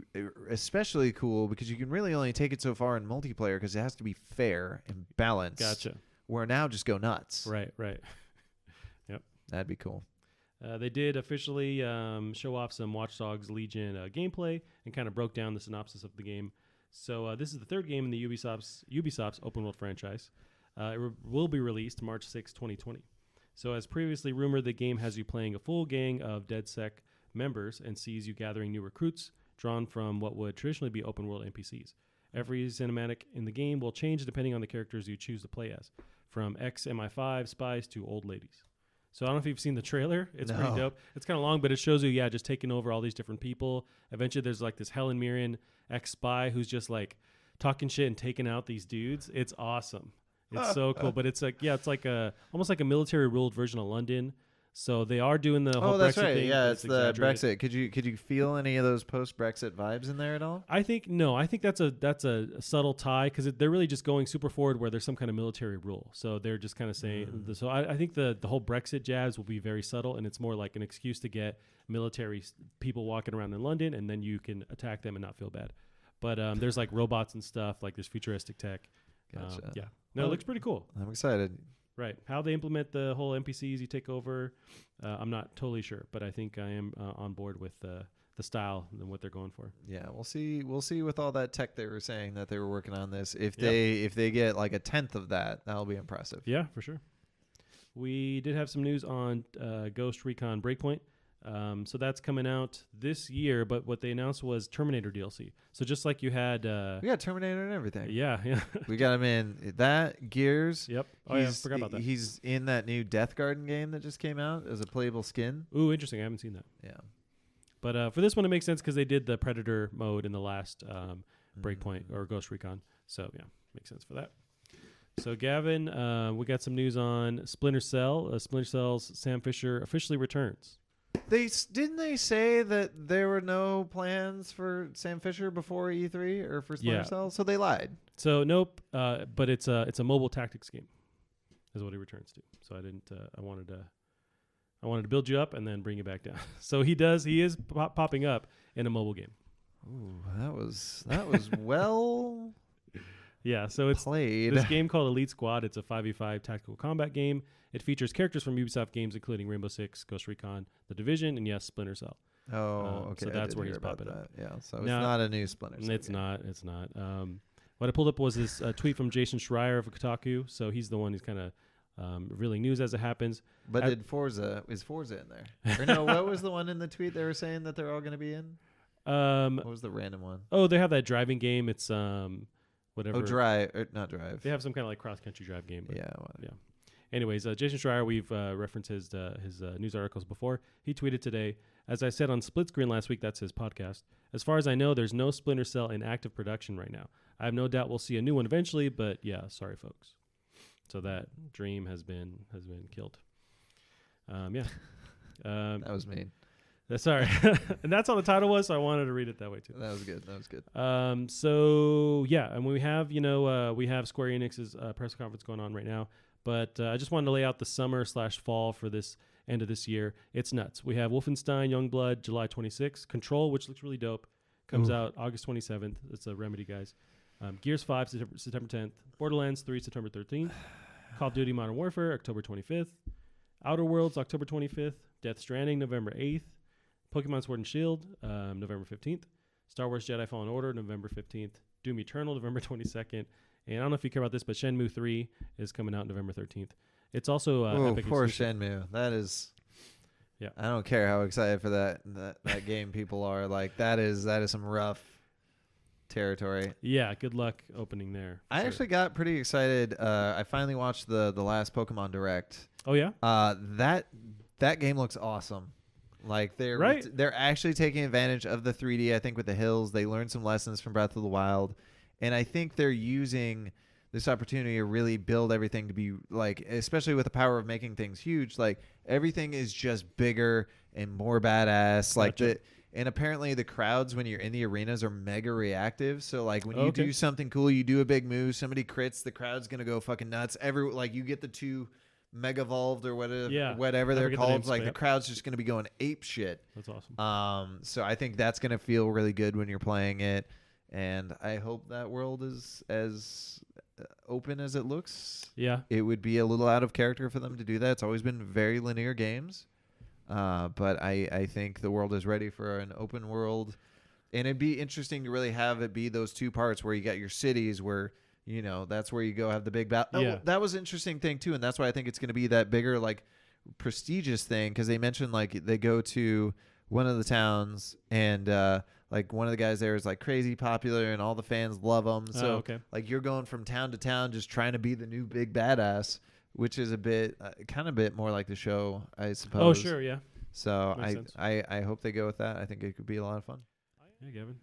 especially cool because you can really only take it so far in multiplayer because it has to be fair and balanced. Gotcha. Where now just go nuts. Right. Yep. That'd be cool. They did officially show off some Watch Dogs Legion gameplay and kind of broke down the synopsis of the game. So this is the third game in the Ubisoft's open world franchise. It will be released March 6, 2020. So as previously rumored, the game has you playing a full gang of DedSec members and sees you gathering new recruits drawn from what would traditionally be open world NPCs. Every cinematic in the game will change depending on the characters you choose to play as, from ex-MI5 spies to old ladies. So I don't know if you've seen the trailer. It's pretty dope. It's kind of long, but it shows you, just taking over all these different people. Eventually, there's like this Helen Mirren ex-spy who's just like talking shit and taking out these dudes. It's awesome. It's so cool. But it's like, it's like almost like a military-ruled version of London. So they are doing the whole that's Brexit right. thing. Yeah, it's the Brexit. Could you feel any of those post-Brexit vibes in there at all? I think no. I think that's a subtle tie because they're really just going super forward where there's some kind of military rule. So they're just kind of saying. So I think the whole Brexit jabs will be very subtle, and it's more like an excuse to get military people walking around in London, and then you can attack them and not feel bad. But there's like robots and stuff, like there's futuristic tech. Gotcha. Yeah. No, it looks pretty cool. I'm excited. Right. How they implement the whole NPCs you take over, I'm not totally sure, but I think I am on board with the style and what they're going for. Yeah, we'll see with all that tech they were saying that they were working on this. If they get like a 1/10 of that'll be impressive. Yeah, for sure. We did have some news on Ghost Recon Breakpoint. So that's coming out this year, but what they announced was Terminator DLC. So just like you had... we got Terminator and everything. Yeah. We got him in that, Gears. Yep. Oh, yeah, I forgot about that. He's in that new Death Garden game that just came out as a playable skin. Ooh, interesting. I haven't seen that. Yeah. But for this one, it makes sense because they did the Predator mode in the last Breakpoint or Ghost Recon. So, yeah, makes sense for that. So, Gavin, we got some news on Splinter Cell. Splinter Cell's Sam Fisher officially returns. Didn't they say that there were no plans for Sam Fisher before E3 or for Splinter Cell? So they lied. So nope, but it's a mobile tactics game, is what he returns to. So I didn't. I wanted to build you up and then bring you back down. So he does. He is popping up in a mobile game. Ooh, that was well. Yeah, so it's played. This game called Elite Squad. It's a 5v5 tactical combat game. It features characters from Ubisoft games, including Rainbow Six, Ghost Recon, The Division, and yes, Splinter Cell. Oh, okay. So that's where he's popping up. Yeah, so it's not a new Splinter Cell. It's not. What I pulled up was this tweet from Jason Schreier of Kotaku. So he's the one who's kind of revealing news as it happens. But is Forza in there? Or no, what was the one in the tweet they were saying that they're all going to be in? What was the random one? Oh, they have that driving game. It's whatever. Oh, not Drive. They have some kind of like cross-country drive game. Yeah. Yeah. Anyways, Jason Schreier, we've referenced his news articles before. He tweeted today, as I said on Split Screen last week, that's his podcast. As far as I know, there's no Splinter Cell in active production right now. I have no doubt we'll see a new one eventually, but yeah, sorry, folks. So that dream has been killed. Yeah. That was mean. Sorry. And that's all the title was, so I wanted to read it that way too. That was good. So yeah, and we have we have Square Enix's press conference going on right now. But I just wanted to lay out the summer/fall for this end of this year. It's nuts. We have Wolfenstein Youngblood July 26th. Control, which looks really dope, comes out August 27th. It's a Remedy, guys. Gears 5 September 10th. Borderlands 3 September 13th. Call of Duty Modern Warfare October 25th. Outer Worlds October 25th. Death Stranding November 8th. Pokemon Sword and Shield November 15th. Star Wars Jedi Fallen Order November 15th. Doom Eternal November 22nd. And I don't know if you care about this, but Shenmue 3 is coming out November 13th. It's also Epic poor exclusive. Shenmue. That is... Yeah. I don't care how excited for that game people are. Like, that is some rough territory. Yeah, good luck opening there. I actually got pretty excited. I finally watched the last Pokemon Direct. Oh, yeah? That game looks awesome. Like, they're actually taking advantage of the 3D, I think, with the hills. They learned some lessons from Breath of the Wild. And I think they're using this opportunity to really build everything to be like, especially with the power of making things huge, like everything is just bigger and more badass. Like Gotcha. and apparently the crowds when you're in the arenas are mega reactive. So like when you do something cool, you do a big move, somebody crits, the crowd's gonna go fucking nuts. Like you get the 2 mega evolved or whatever they're called. Like the crowd's just gonna be going ape shit. That's awesome. So I think that's gonna feel really good when you're playing it, and I hope that world is as open as it looks. Yeah, it would be a little out of character for them to do that. It's always been very linear games. But I think the world is ready for an open world, and it'd be interesting to really have it be those 2 parts where you got your cities where, you know, that's where you go have the big battle. Yeah. Oh, that was an interesting thing too, and that's why I think it's going to be that bigger, like, prestigious thing, because they mentioned like they go to one of the towns and like one of the guys there is like crazy popular and all the fans love him. So like you're going from town to town just trying to be the new big badass, which is a bit kind of bit more like the show, I suppose. Oh, sure, yeah. So I hope they go with that. I think it could be a lot of fun. Yeah, Gavin.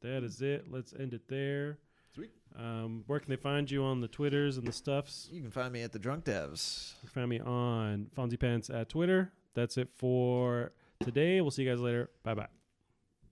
That is it. Let's end it there. Sweet. Where can they find you on the Twitters and the stuffs? You can find me at the Drunk Devs. You can find me on Fonzie Pants at Twitter. That's it for today. We'll see you guys later. Bye-bye.